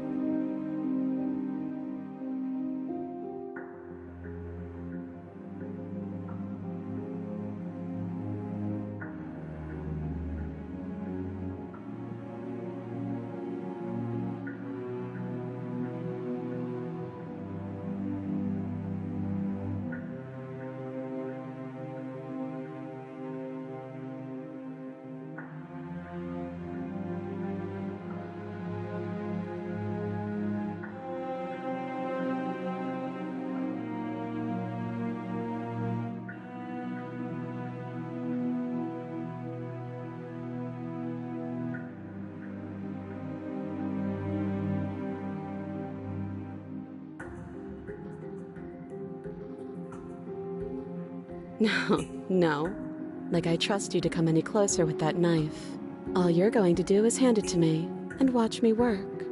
No. Like I trust you to come any closer with that knife. All you're going to do is hand it to me and watch me work.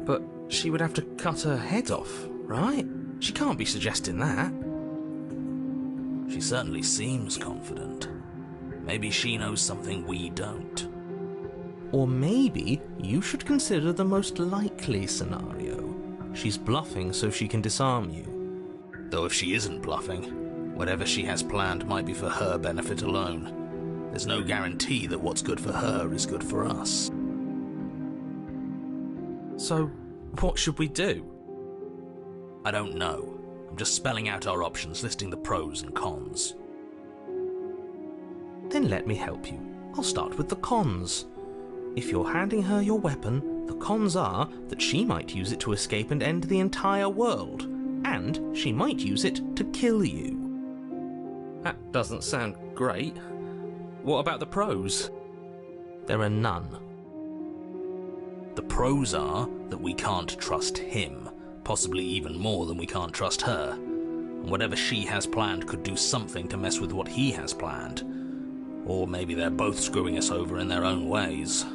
But she would have to cut her head off, right? She can't be suggesting that. She certainly seems confident. Maybe she knows something we don't. Or maybe you should consider the most likely scenario. She's bluffing so she can disarm you. Though if she isn't bluffing, whatever she has planned might be for her benefit alone. There's no guarantee that what's good for her is good for us. So, what should we do? I don't know. I'm just spelling out our options, listing the pros and cons. Then let me help you. I'll start with the cons. If you're handing her your weapon, the cons are that she might use it to escape and end the entire world, and she might use it to kill you. That doesn't sound great. What about the pros? There are none. The pros are that we can't trust him, possibly even more than we can't trust her. And whatever she has planned could do something to mess with what he has planned. Or maybe they're both screwing us over in their own ways.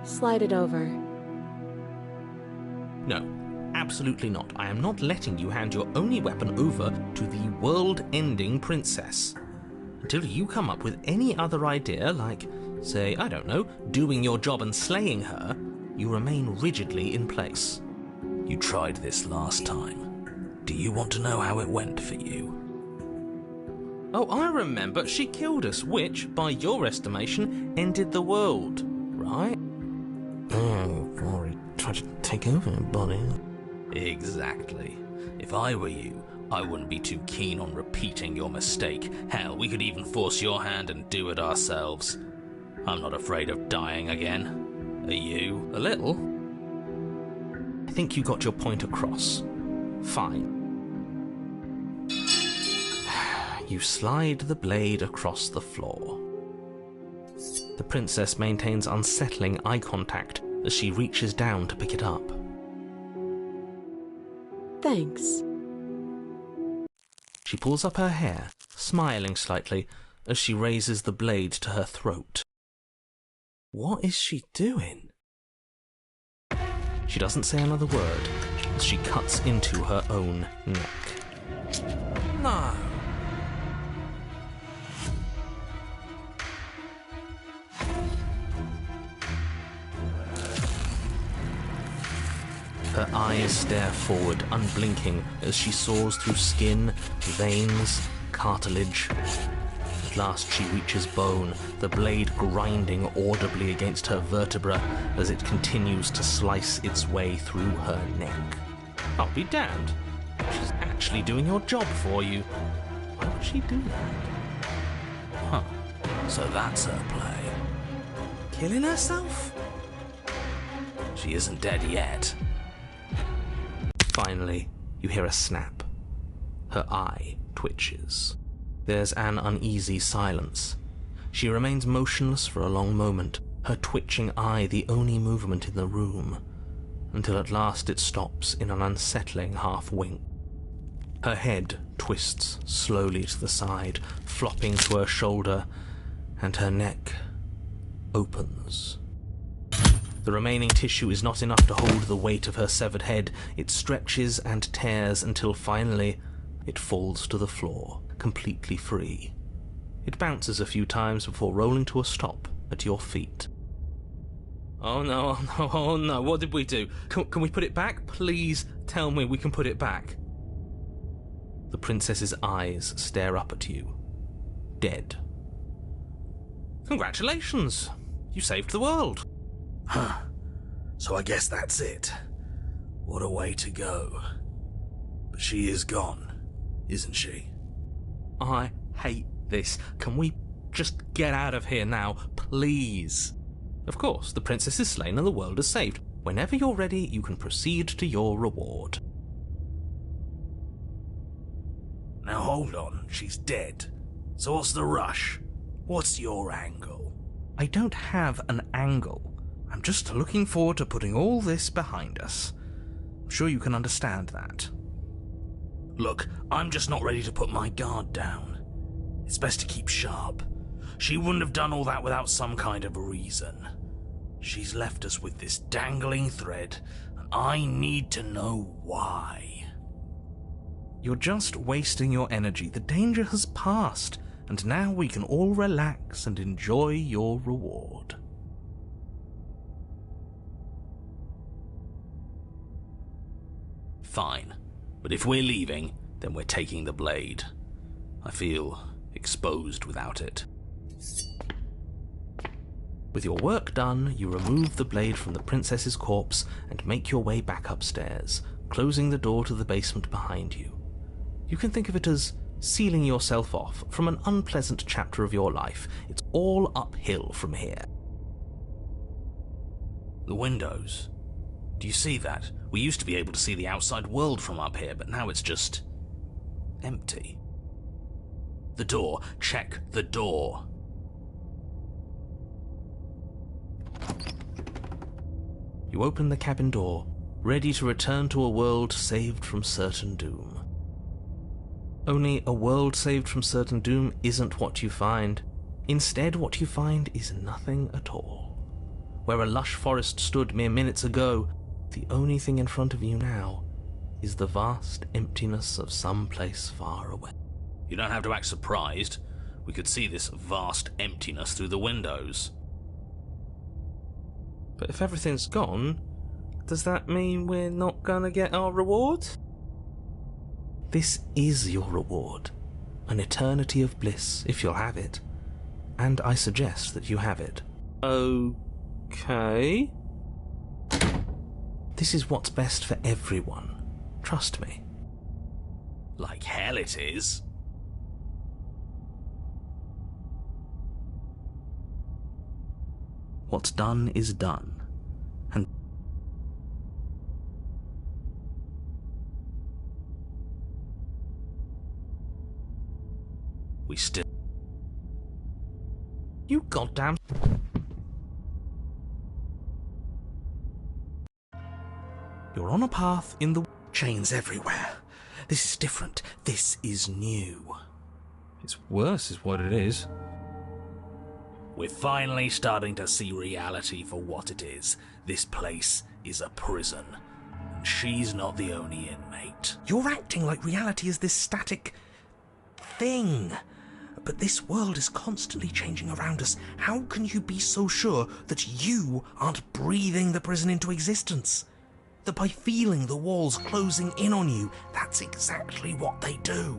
Slide it over. No, absolutely not. I am not letting you hand your only weapon over to the world-ending princess. Until you come up with any other idea, like, say, I don't know, doing your job and slaying her, you remain rigidly in place. You tried this last time. Do you want to know how it went for you? Oh, I remember. She killed us, which, by your estimation, ended the world, right? Oh, Rory tried to take over her body. Exactly. If I were you, I wouldn't be too keen on repeating your mistake. Hell, we could even force your hand and do it ourselves. I'm not afraid of dying again. Are you? A little. I think you got your point across. Fine. You slide the blade across the floor. The princess maintains unsettling eye contact as she reaches down to pick it up. Thanks. She pulls up her hair, smiling slightly as she raises the blade to her throat. What is she doing? She doesn't say another word as she cuts into her own neck. No. Her eyes stare forward, unblinking, as she saws through skin, veins, cartilage. At last she reaches bone, the blade grinding audibly against her vertebra as it continues to slice its way through her neck. I'll be damned. She's actually doing your job for you. Why would she do that? Huh. So that's her play. Killing herself? She isn't dead yet. Finally, you hear a snap. Her eye twitches. There's an uneasy silence. She remains motionless for a long moment, her twitching eye the only movement in the room, until at last it stops in an unsettling half-wink. Her head twists slowly to the side, flopping to her shoulder, and her neck opens. The remaining tissue is not enough to hold the weight of her severed head. It stretches and tears until finally it falls to the floor, completely free. It bounces a few times before rolling to a stop at your feet. Oh no, oh no, oh no, what did we do? Can we put it back? Please tell me we can put it back. The princess's eyes stare up at you. Dead. Congratulations! You saved the world. Huh. So I guess that's it. What a way to go. But she is gone, isn't she? I hate this. Can we just get out of here now, please? Of course, the princess is slain and the world is saved. Whenever you're ready, you can proceed to your reward. Now hold on, she's dead. So what's the rush? What's your angle? I don't have an angle. I'm just looking forward to putting all this behind us. I'm sure you can understand that. Look, I'm just not ready to put my guard down. It's best to keep sharp. She wouldn't have done all that without some kind of a reason. She's left us with this dangling thread, and I need to know why. You're just wasting your energy. The danger has passed, and now we can all relax and enjoy your reward. Fine, but if we're leaving, then we're taking the blade. I feel exposed without it. With your work done, you remove the blade from the princess's corpse and make your way back upstairs, closing the door to the basement behind you. You can think of it as sealing yourself off from an unpleasant chapter of your life. It's all uphill from here. The windows. Do you see that? We used to be able to see the outside world from up here, but now it's just empty. The door. Check the door. You open the cabin door, ready to return to a world saved from certain doom. Only a world saved from certain doom isn't what you find. Instead, what you find is nothing at all. where a lush forest stood mere minutes ago, the only thing in front of you now is the vast emptiness of some place far away. You don't have to act surprised. We could see this vast emptiness through the windows. But if everything's gone, does that mean we're not gonna get our reward? This is your reward. An eternity of bliss, if you'll have it. And I suggest that you have it. Okay. This is what's best for everyone. Trust me. Like hell it is. What's done is done. And we still... You goddamn... You're on a path in the... Chains everywhere. This is different. This is new. It's worse is what it is. We're finally starting to see reality for what it is. This place is a prison. And she's not the only inmate. You're acting like reality is this static thing. But this world is constantly changing around us. How can you be so sure that you aren't breathing the prison into existence? That by feeling the walls closing in on you, that's exactly what they do.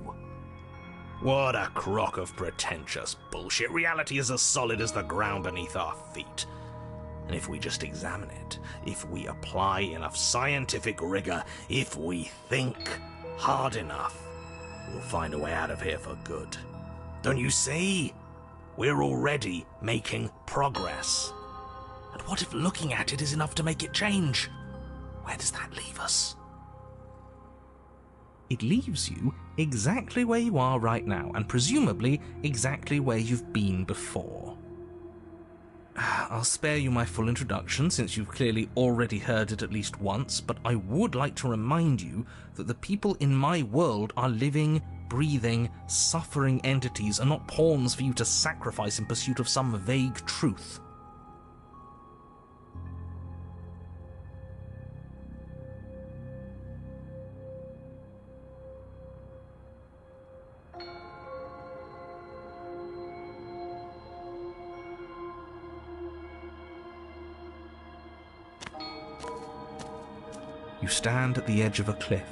What a crock of pretentious bullshit. Reality is as solid as the ground beneath our feet. And if we just examine it, if we apply enough scientific rigor, if we think hard enough, we'll find a way out of here for good. Don't you see? We're already making progress. And what if looking at it is enough to make it change? Where does that leave us? It leaves you exactly where you are right now, and presumably exactly where you've been before. I'll spare you my full introduction, since you've clearly already heard it at least once, but I would like to remind you that the people in my world are living, breathing, suffering entities, and not pawns for you to sacrifice in pursuit of some vague truth. You stand at the edge of a cliff.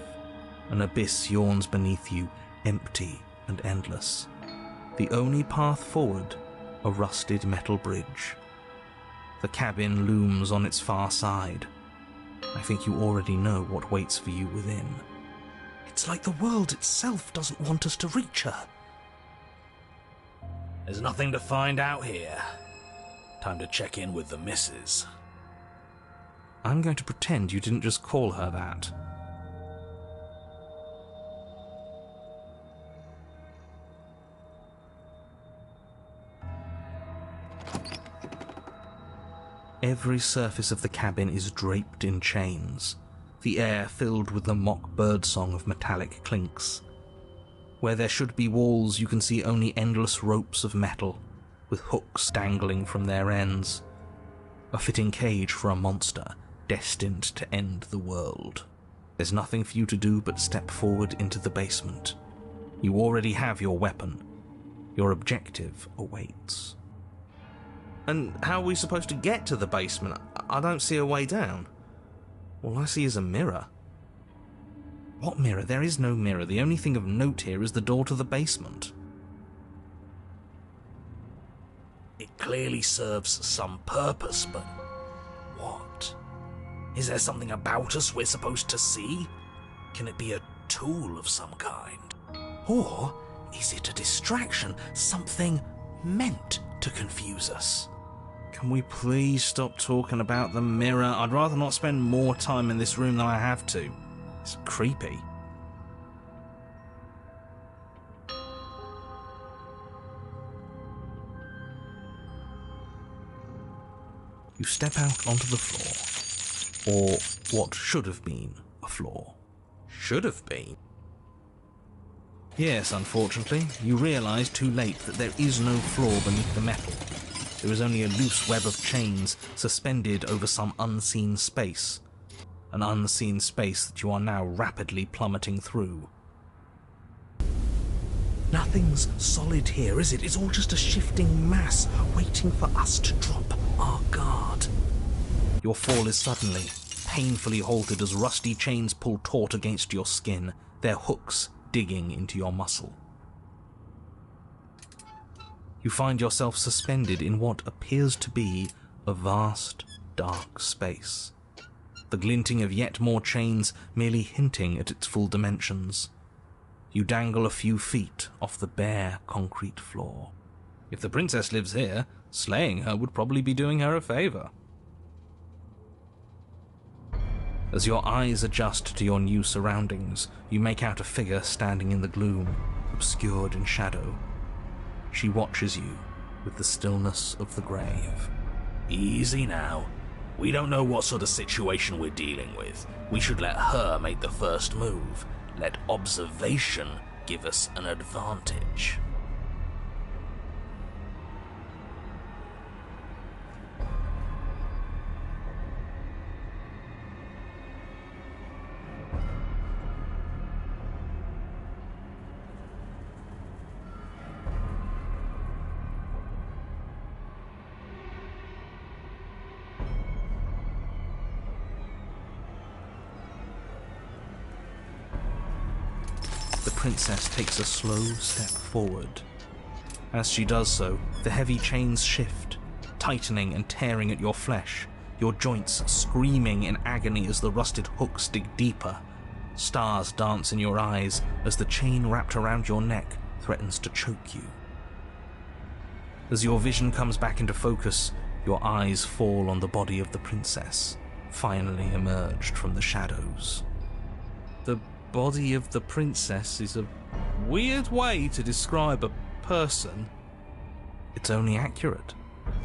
An abyss yawns beneath you, empty and endless. The only path forward, a rusted metal bridge. The cabin looms on its far side. I think you already know what waits for you within. It's like the world itself doesn't want us to reach her. There's nothing to find out here. Time to check in with the missus. I'm going to pretend you didn't just call her that. Every surface of the cabin is draped in chains, the air filled with the mock birdsong of metallic clinks. Where there should be walls, you can see only endless ropes of metal, with hooks dangling from their ends. A fitting cage for a monster destined to end the world. There's nothing for you to do but step forward into the basement. You already have your weapon. Your objective awaits. And how are we supposed to get to the basement? I don't see a way down. All I see is a mirror. What mirror? There is no mirror. The only thing of note here is the door to the basement. It clearly serves some purpose, but what? Is there something about us we're supposed to see? Can it be a tool of some kind? Or is it a distraction, something meant to confuse us? Can we please stop talking about the mirror? I'd rather not spend more time in this room than I have to. It's creepy. You step out onto the floor, or what should have been a floor. Should have been? Yes, unfortunately, you realise too late that there is no floor beneath the metal. There is only a loose web of chains suspended over some unseen space. An unseen space that you are now rapidly plummeting through. Nothing's solid here, is it? It's all just a shifting mass waiting for us to drop our guard. Your fall is suddenly, painfully halted as rusty chains pull taut against your skin, their hooks digging into your muscle. You find yourself suspended in what appears to be a vast, dark space. The glinting of yet more chains merely hinting at its full dimensions. You dangle a few feet off the bare concrete floor. If the princess lives here, slaying her would probably be doing her a favor. As your eyes adjust to your new surroundings, you make out a figure standing in the gloom, obscured in shadow. She watches you with the stillness of the grave. Easy now. We don't know what sort of situation we're dealing with. We should let her make the first move. Let observation give us an advantage. The princess takes a slow step forward. As she does so, the heavy chains shift, tightening and tearing at your flesh, your joints screaming in agony as the rusted hooks dig deeper. Stars dance in your eyes as the chain wrapped around your neck threatens to choke you. As your vision comes back into focus, your eyes fall on the body of the princess, finally emerged from the shadows. The body of the princess is a weird way to describe a person. It's only accurate.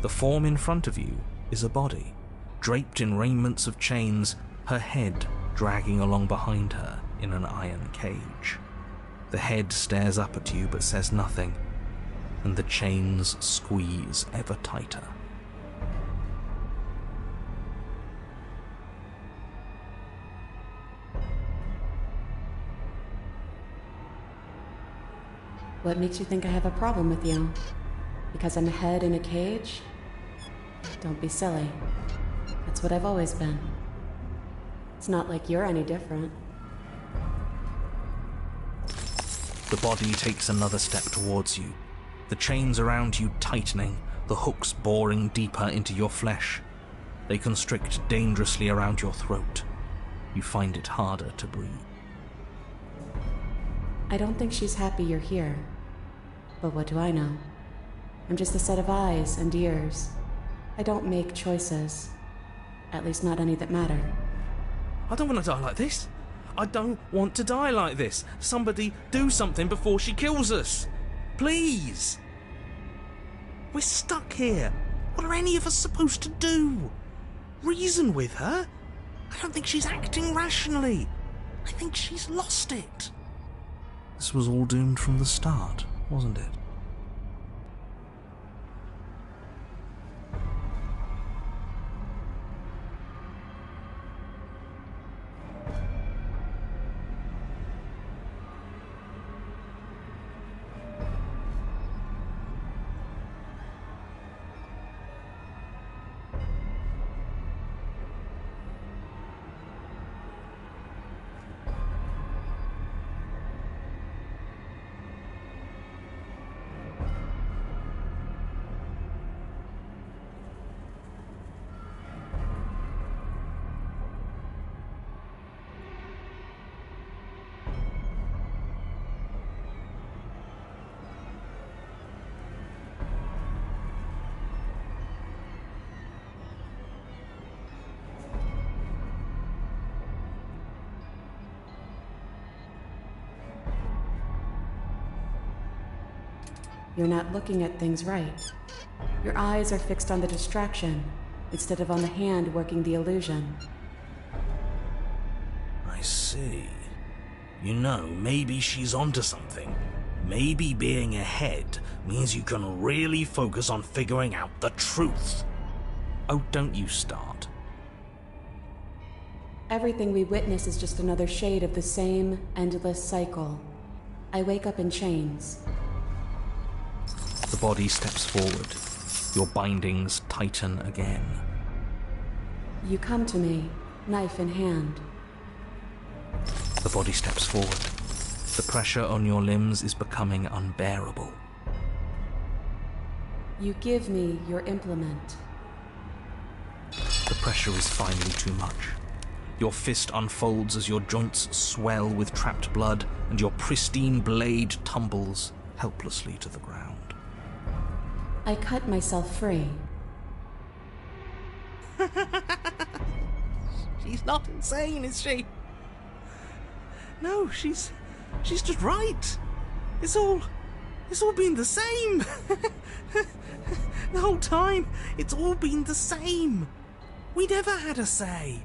The form in front of you is a body, draped in raiments of chains, her head dragging along behind her in an iron cage. The head stares up at you but says nothing, and the chains squeeze ever tighter. What makes you think I have a problem with you? Because I'm a head in a cage? Don't be silly. That's what I've always been. It's not like you're any different. The body takes another step towards you, the chains around you tightening, the hooks boring deeper into your flesh. They constrict dangerously around your throat. You find it harder to breathe. I don't think she's happy you're here. But what do I know? I'm just a set of eyes and ears. I don't make choices. At least not any that matter. I don't want to die like this. I don't want to die like this. Somebody do something before she kills us. Please. We're stuck here. What are any of us supposed to do? Reason with her? I don't think she's acting rationally. I think she's lost it. This was all doomed from the start, wasn't it? You're not looking at things right. Your eyes are fixed on the distraction, instead of on the hand working the illusion. I see. You know, maybe she's onto something. Maybe being ahead means you can really focus on figuring out the truth. Oh, don't you start. Everything we witness is just another shade of the same endless cycle. I wake up in chains. The body steps forward. Your bindings tighten again. You come to me, knife in hand. The body steps forward. The pressure on your limbs is becoming unbearable. You give me your implement. The pressure is finally too much. Your fist unfolds as your joints swell with trapped blood, and your pristine blade tumbles helplessly to the ground. I cut myself free. She's not insane, is she? No, she's just right. It's all been the same. The whole time, it's all been the same. We never had a say.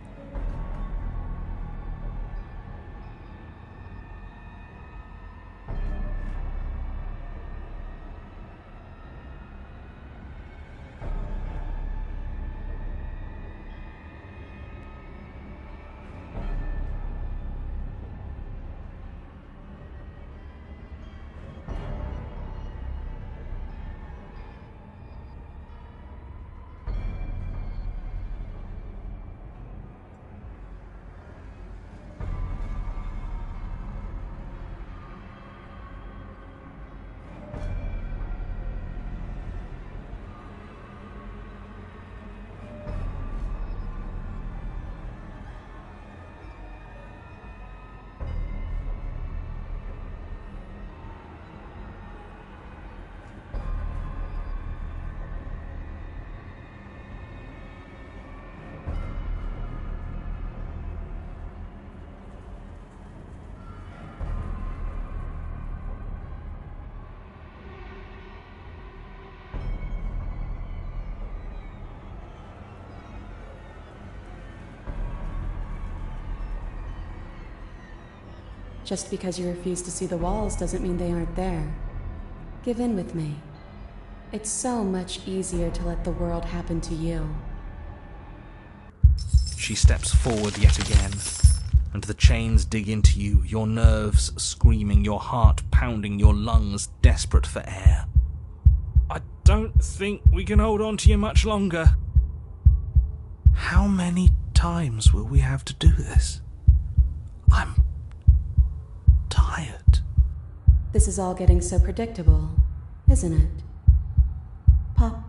Just because you refuse to see the walls doesn't mean they aren't there. Give in with me. It's so much easier to let the world happen to you. She steps forward yet again, and the chains dig into you, your nerves screaming, your heart pounding, your lungs desperate for air. I don't think we can hold on to you much longer. How many times will we have to do this? I'm tired. This is all getting so predictable, isn't it? Pop.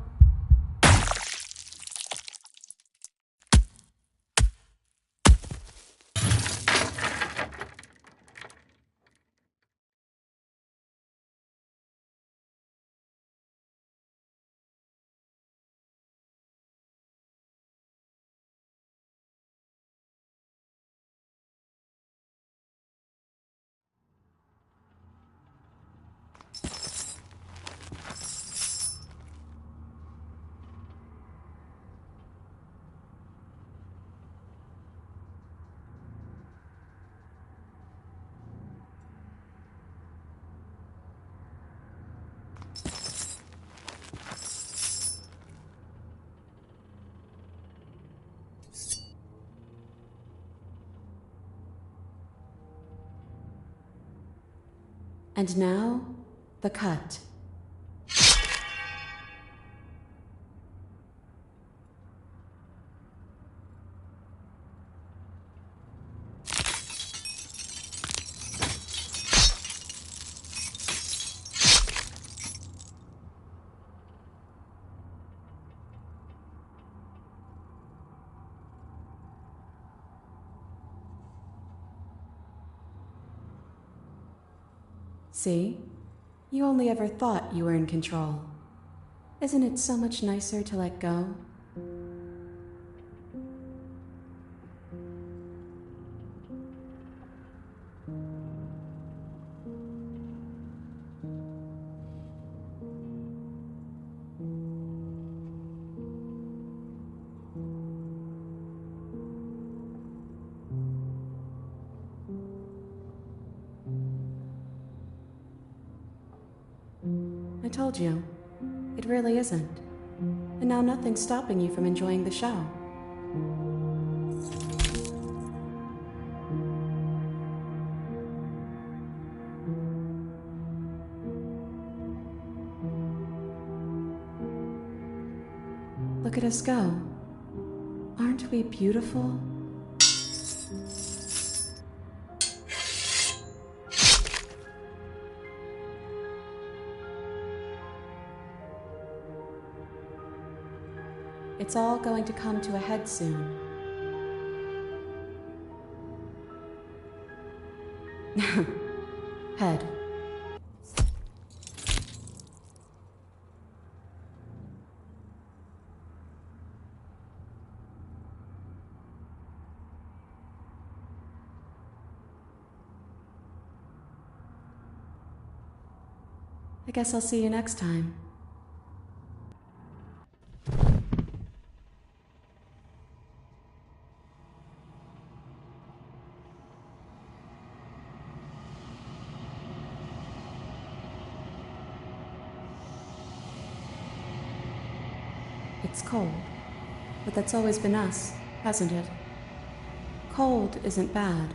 And now, the cut. See? You only ever thought you were in control. Isn't it so much nicer to let go? told you. It really isn't. And now nothing's stopping you from enjoying the show. Look at us go. Aren't we beautiful? It's all going to come to a head soon. Head. I guess I'll see you next time. It's cold, but that's always been us, hasn't it? Cold isn't bad.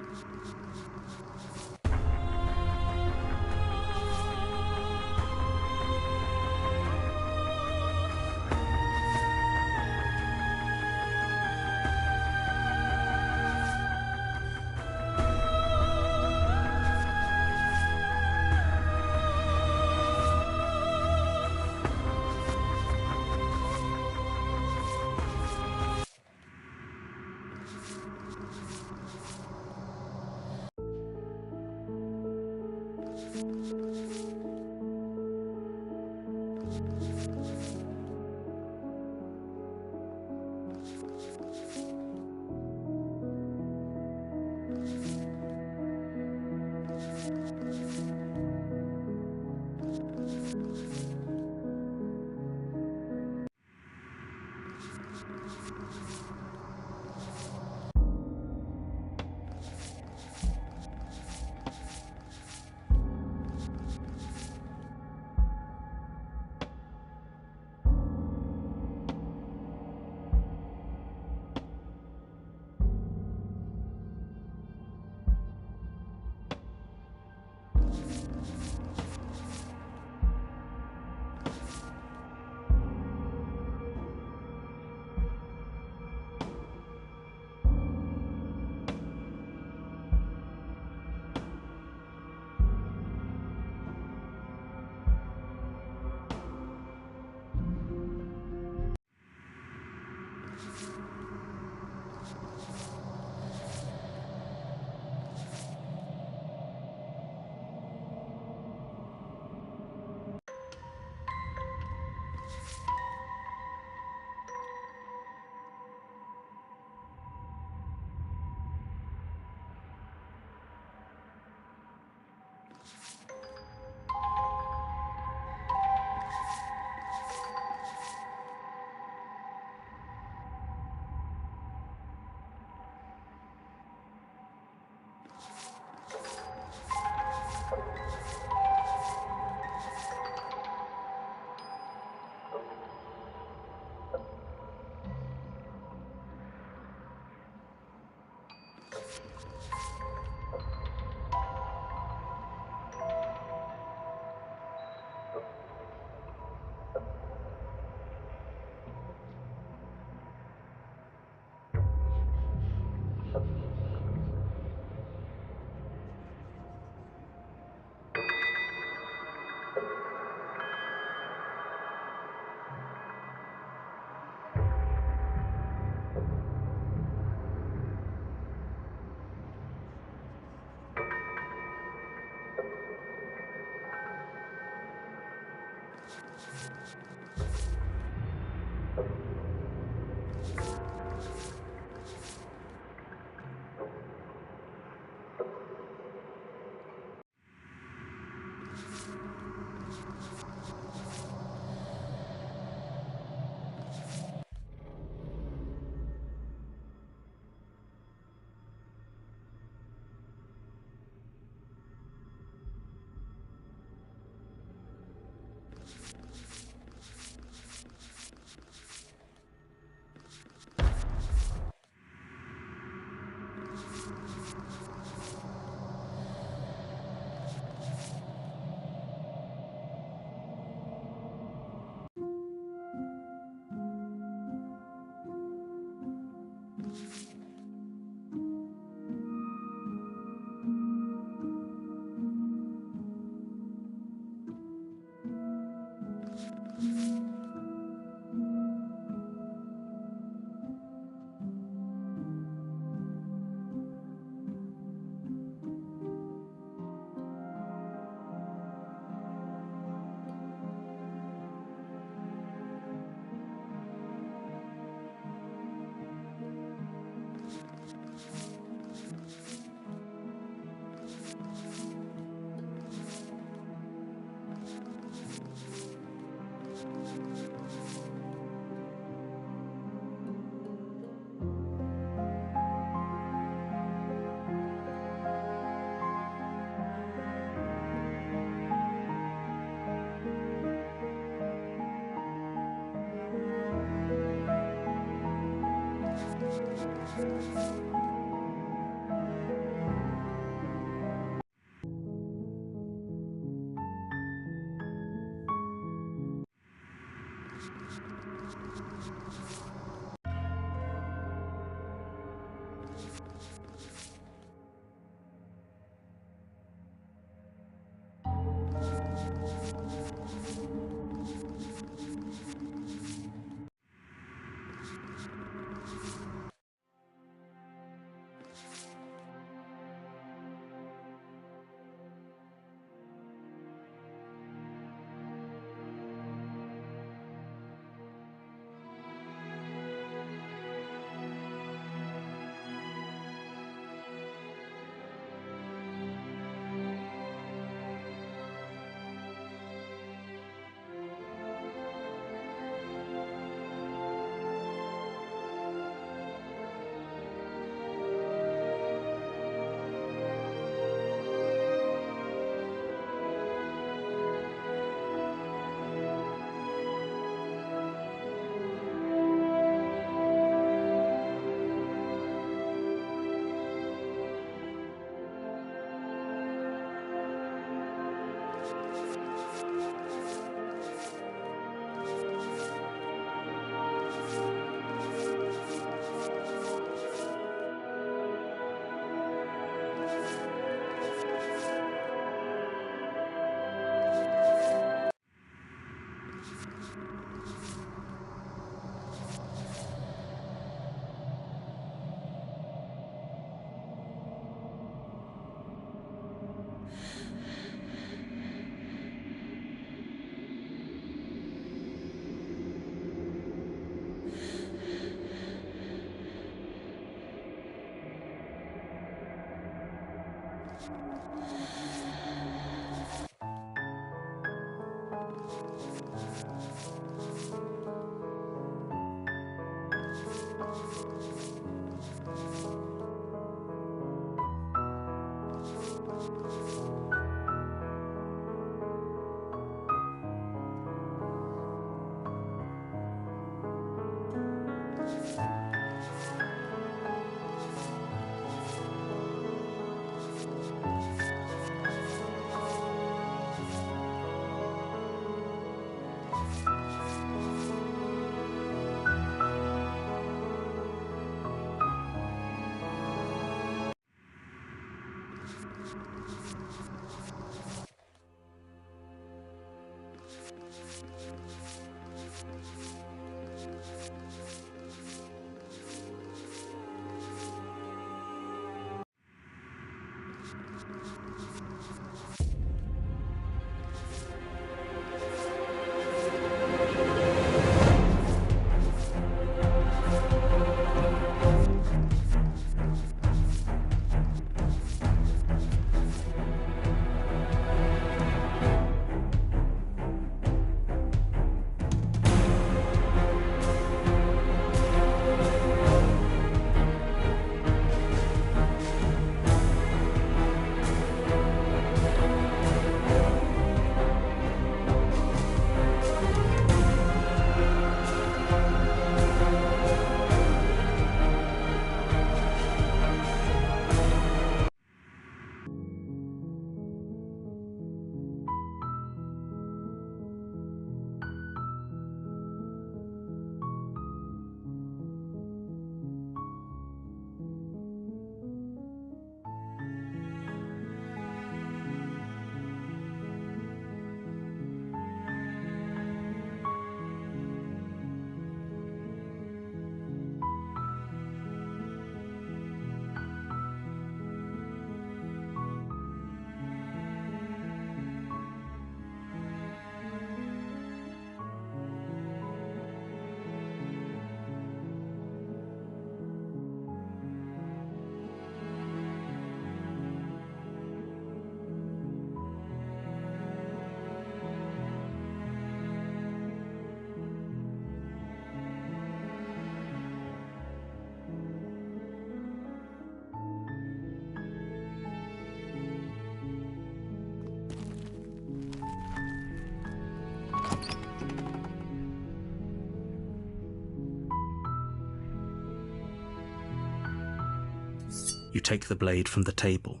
You take the blade from the table.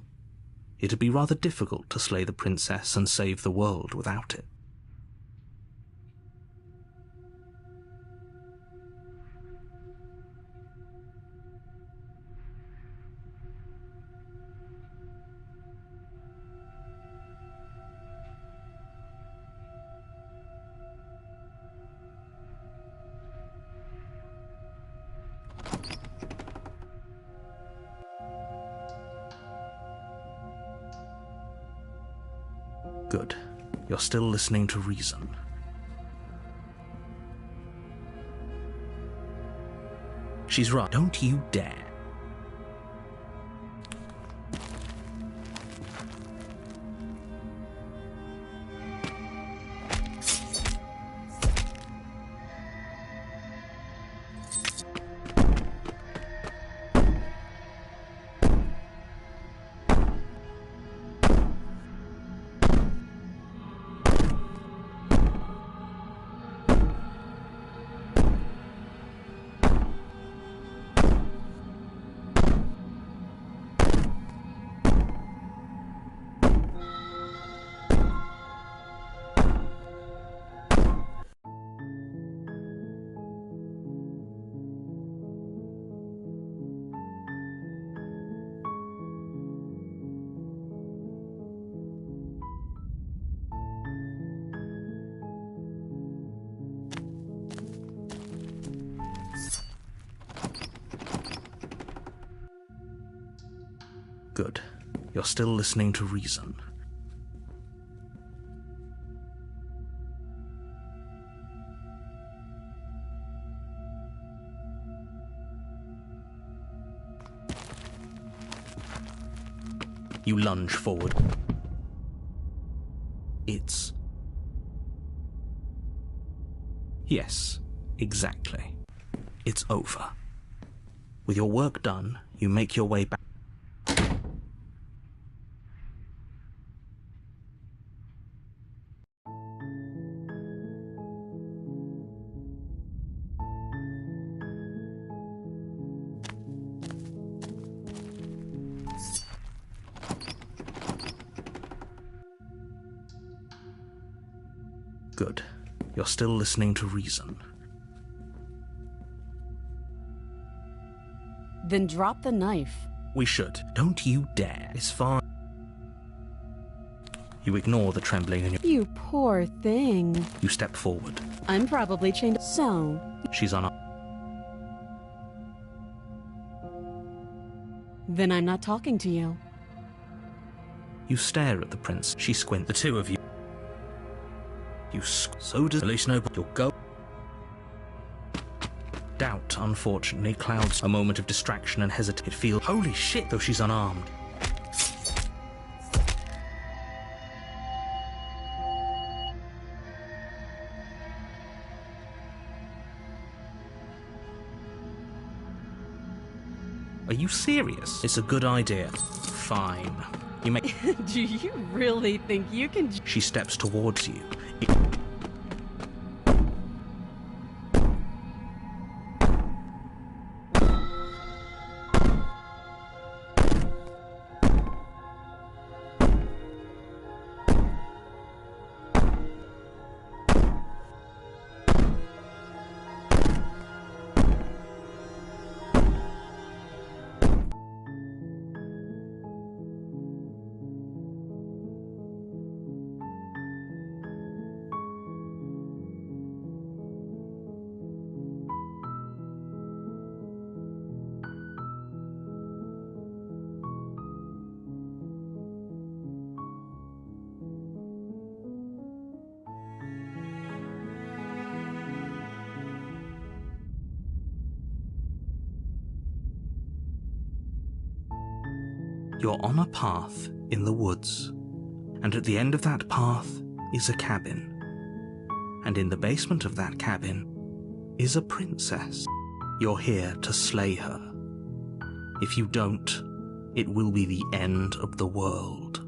It'd be rather difficult to slay the princess and save the world without it. Good. You're still listening to reason. She's right. Don't you dare. Good. You're still listening to reason. You lunge forward. It's... Yes, exactly. It's over. With your work done, you make your way back. Good. You're still listening to reason. Then drop the knife. We should. Don't you dare. It's fine. You ignore the trembling in your... You poor thing. You step forward. I'm probably chained. So? She's on... Then I'm not talking to you. You stare at the prince. She squints. The two of you. So does Police know you'll go. Doubt, unfortunately, clouds a moment of distraction and hesitate. It feels holy shit, though she's unarmed. Are you serious? It's a good idea. Fine. You make... Do you really think you can... She steps towards you. You're on a path in the woods, and at the end of that path is a cabin. And in the basement of that cabin is a princess. You're here to slay her. If you don't, it will be the end of the world.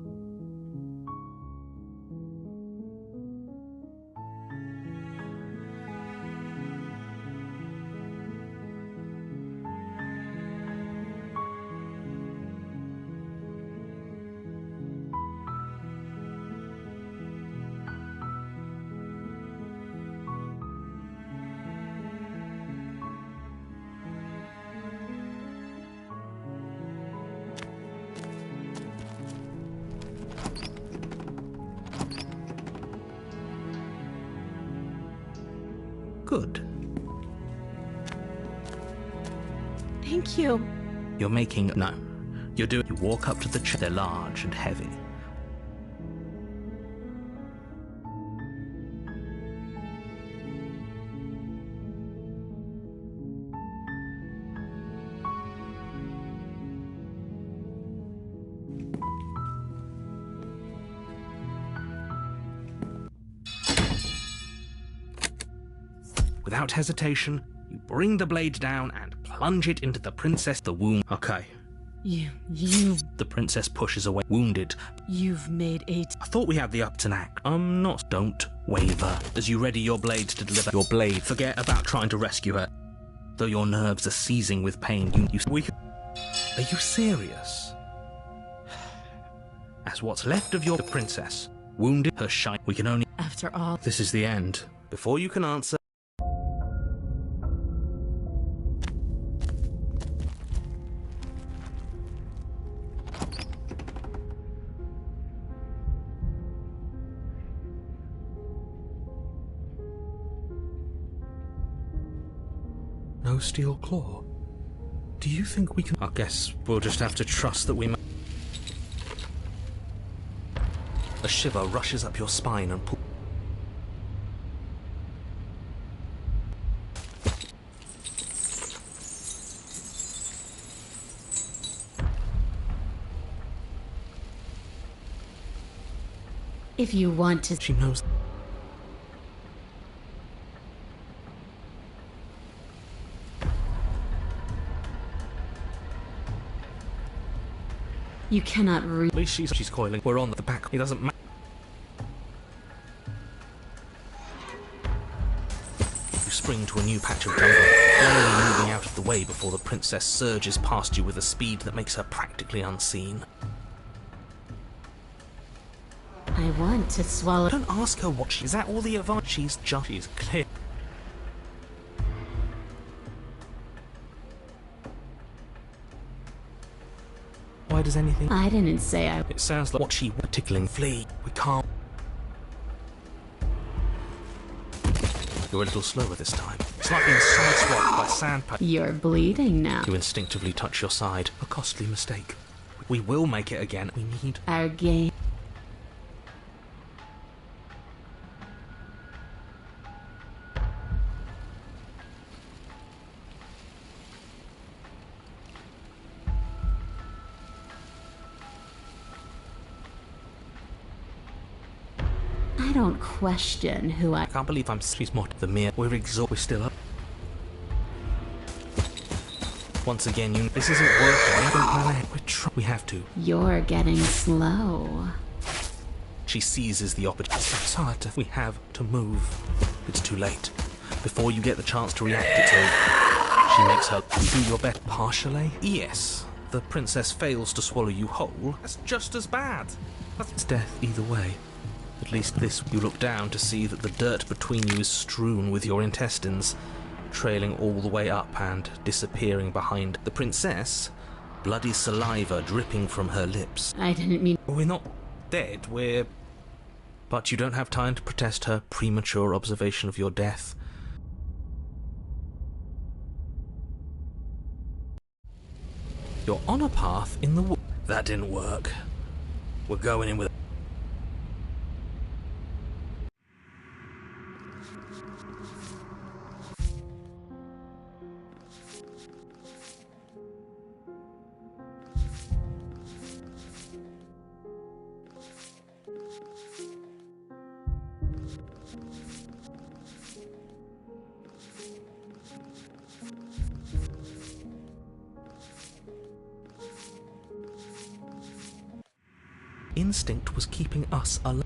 Good. Thank you. You're making... No. You're doing... You walk up to the chair. They're large and heavy. Without hesitation, you bring the blade down and plunge it into the princess. The wound. Okay. You... The princess pushes away, wounded. You've made a... I thought we had the up to act. I'm not. Don't waver. As you ready your blade to deliver your blade, forget about trying to rescue her. Though your nerves are seizing with pain, Are you serious? As what's left of your princess, wounded, her shine, we can only... After all... This is the end. Before you can answer... No steel claw? Do you think we can... I guess we'll just have to trust that we... A shiver rushes up your spine and pull... If you want to... She knows... You cannot At least she's coiling. We're on the back. It doesn't matter. You spring to a new patch of jungle, barely moving out of the way before the princess surges past you with a speed that makes her practically unseen. I want to swallow... Don't ask her what she... Is that all the advice? She's clear. Why does anything... I didn't say I... It sounds like what she... Tickling. Flee. We can't... You're a little slower this time. It's like being sideswiped by sandpaper. You're bleeding now. You instinctively touch your side. A costly mistake. We will make it again. We need... Our game... I don't question who I can't believe she's more the mere. We're exhausted. We're still up. Once again, this isn't working. We don't plan ahead. We have to. You're getting slow. She seizes the opportunity. It's hard to... We have to move. It's too late. Before you get the chance to react, it's over. She makes her... You do your best. Partially? Yes. The princess fails to swallow you whole. That's just as bad. That's death either way. At least this, you look down to see that the dirt between you is strewn with your intestines, trailing all the way up and disappearing behind the princess, bloody saliva dripping from her lips. I didn't mean... We're not dead, we're... But you don't have time to protest her premature observation of your death. You're on a path in the... That didn't work. We're going in with... Instinct was keeping us alive.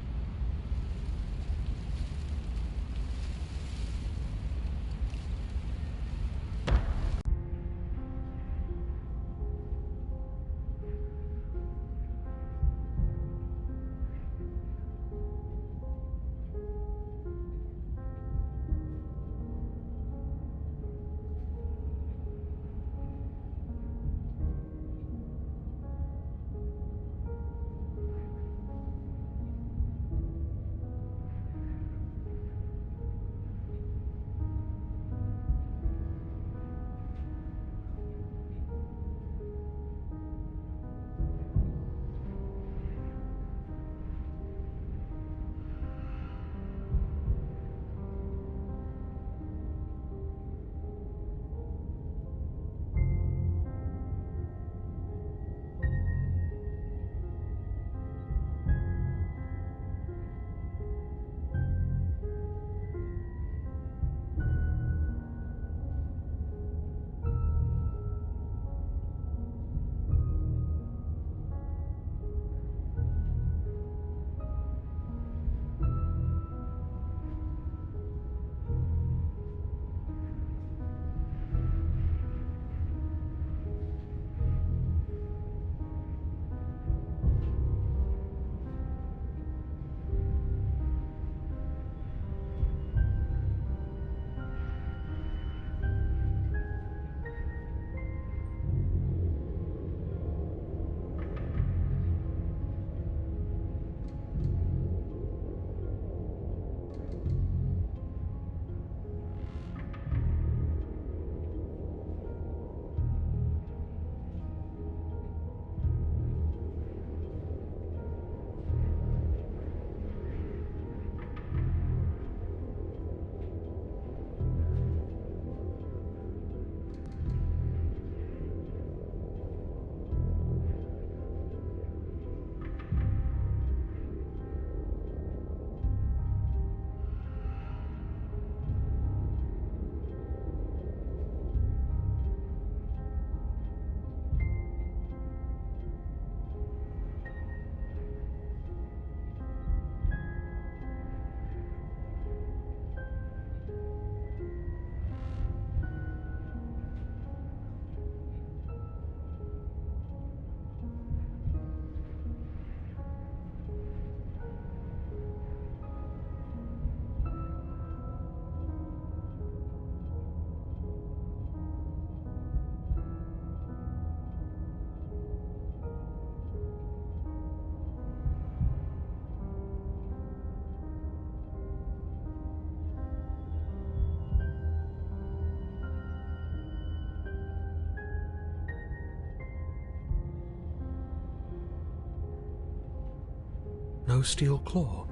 No steel claw?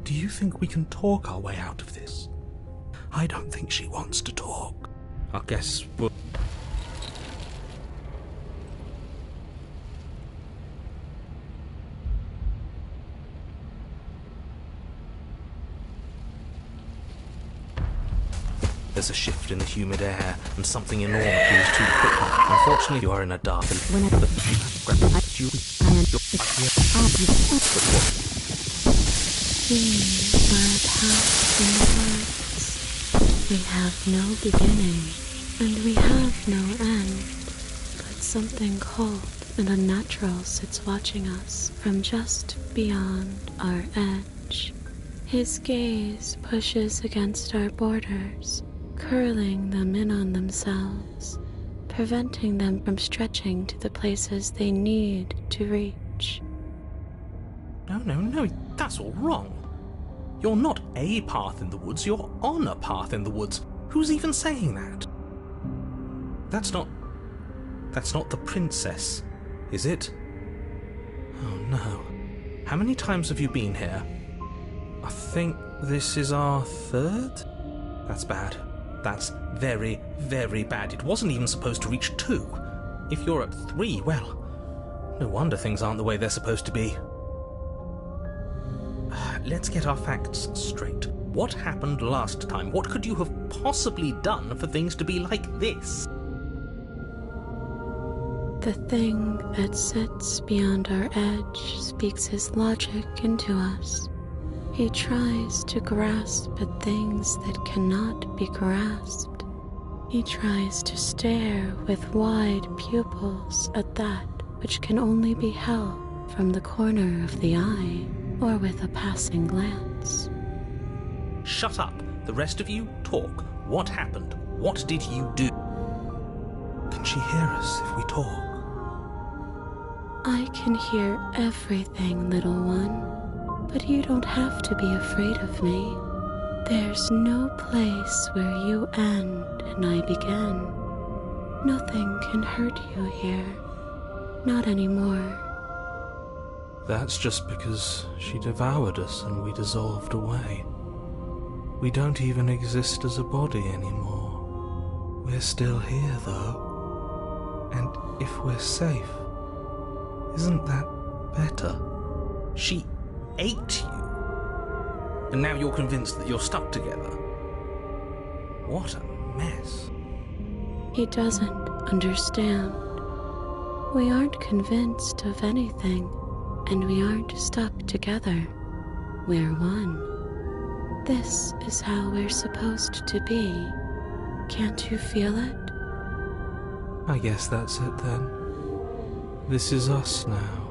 Do you think we can talk our way out of this? I don't think she wants to talk. I guess we'll... There's a shift in the humid air, and something enormous moves too quickly. Unfortunately, you are in a dark... We are a path in the woods. We have no beginning, and we have no end. But something cold and unnatural sits watching us from just beyond our edge. His gaze pushes against our borders, curling them in on themselves, preventing them from stretching to the places they need to reach. No, that's all wrong. You're not a path in the woods, you're on a path in the woods. Who's even saying that? That's not the princess, is it? Oh no. How many times have you been here? I think this is our third? That's bad. That's very, very bad. It wasn't even supposed to reach 2. If you're at 3, well, no wonder things aren't the way they're supposed to be. Let's get our facts straight. What happened last time? What could you have possibly done for things to be like this? The thing that sits beyond our edge speaks his logic into us. He tries to grasp at things that cannot be grasped. He tries to stare with wide pupils at that which can only be held from the corner of the eye or with a passing glance. Shut up. The rest of you, talk. What happened? What did you do? Can she hear us if we talk? I can hear everything, little one, but you don't have to be afraid of me. There's no place where you end and I begin. Nothing can hurt you here. Not anymore. That's just because she devoured us and we dissolved away. We don't even exist as a body anymore. We're still here, though. And if we're safe, isn't that better? She ate you. And now you're convinced that you're stuck together. What a mess. He doesn't understand. We aren't convinced of anything, and we aren't stuck together. We're one. This is how we're supposed to be. Can't you feel it? I guess that's it then. This is us now.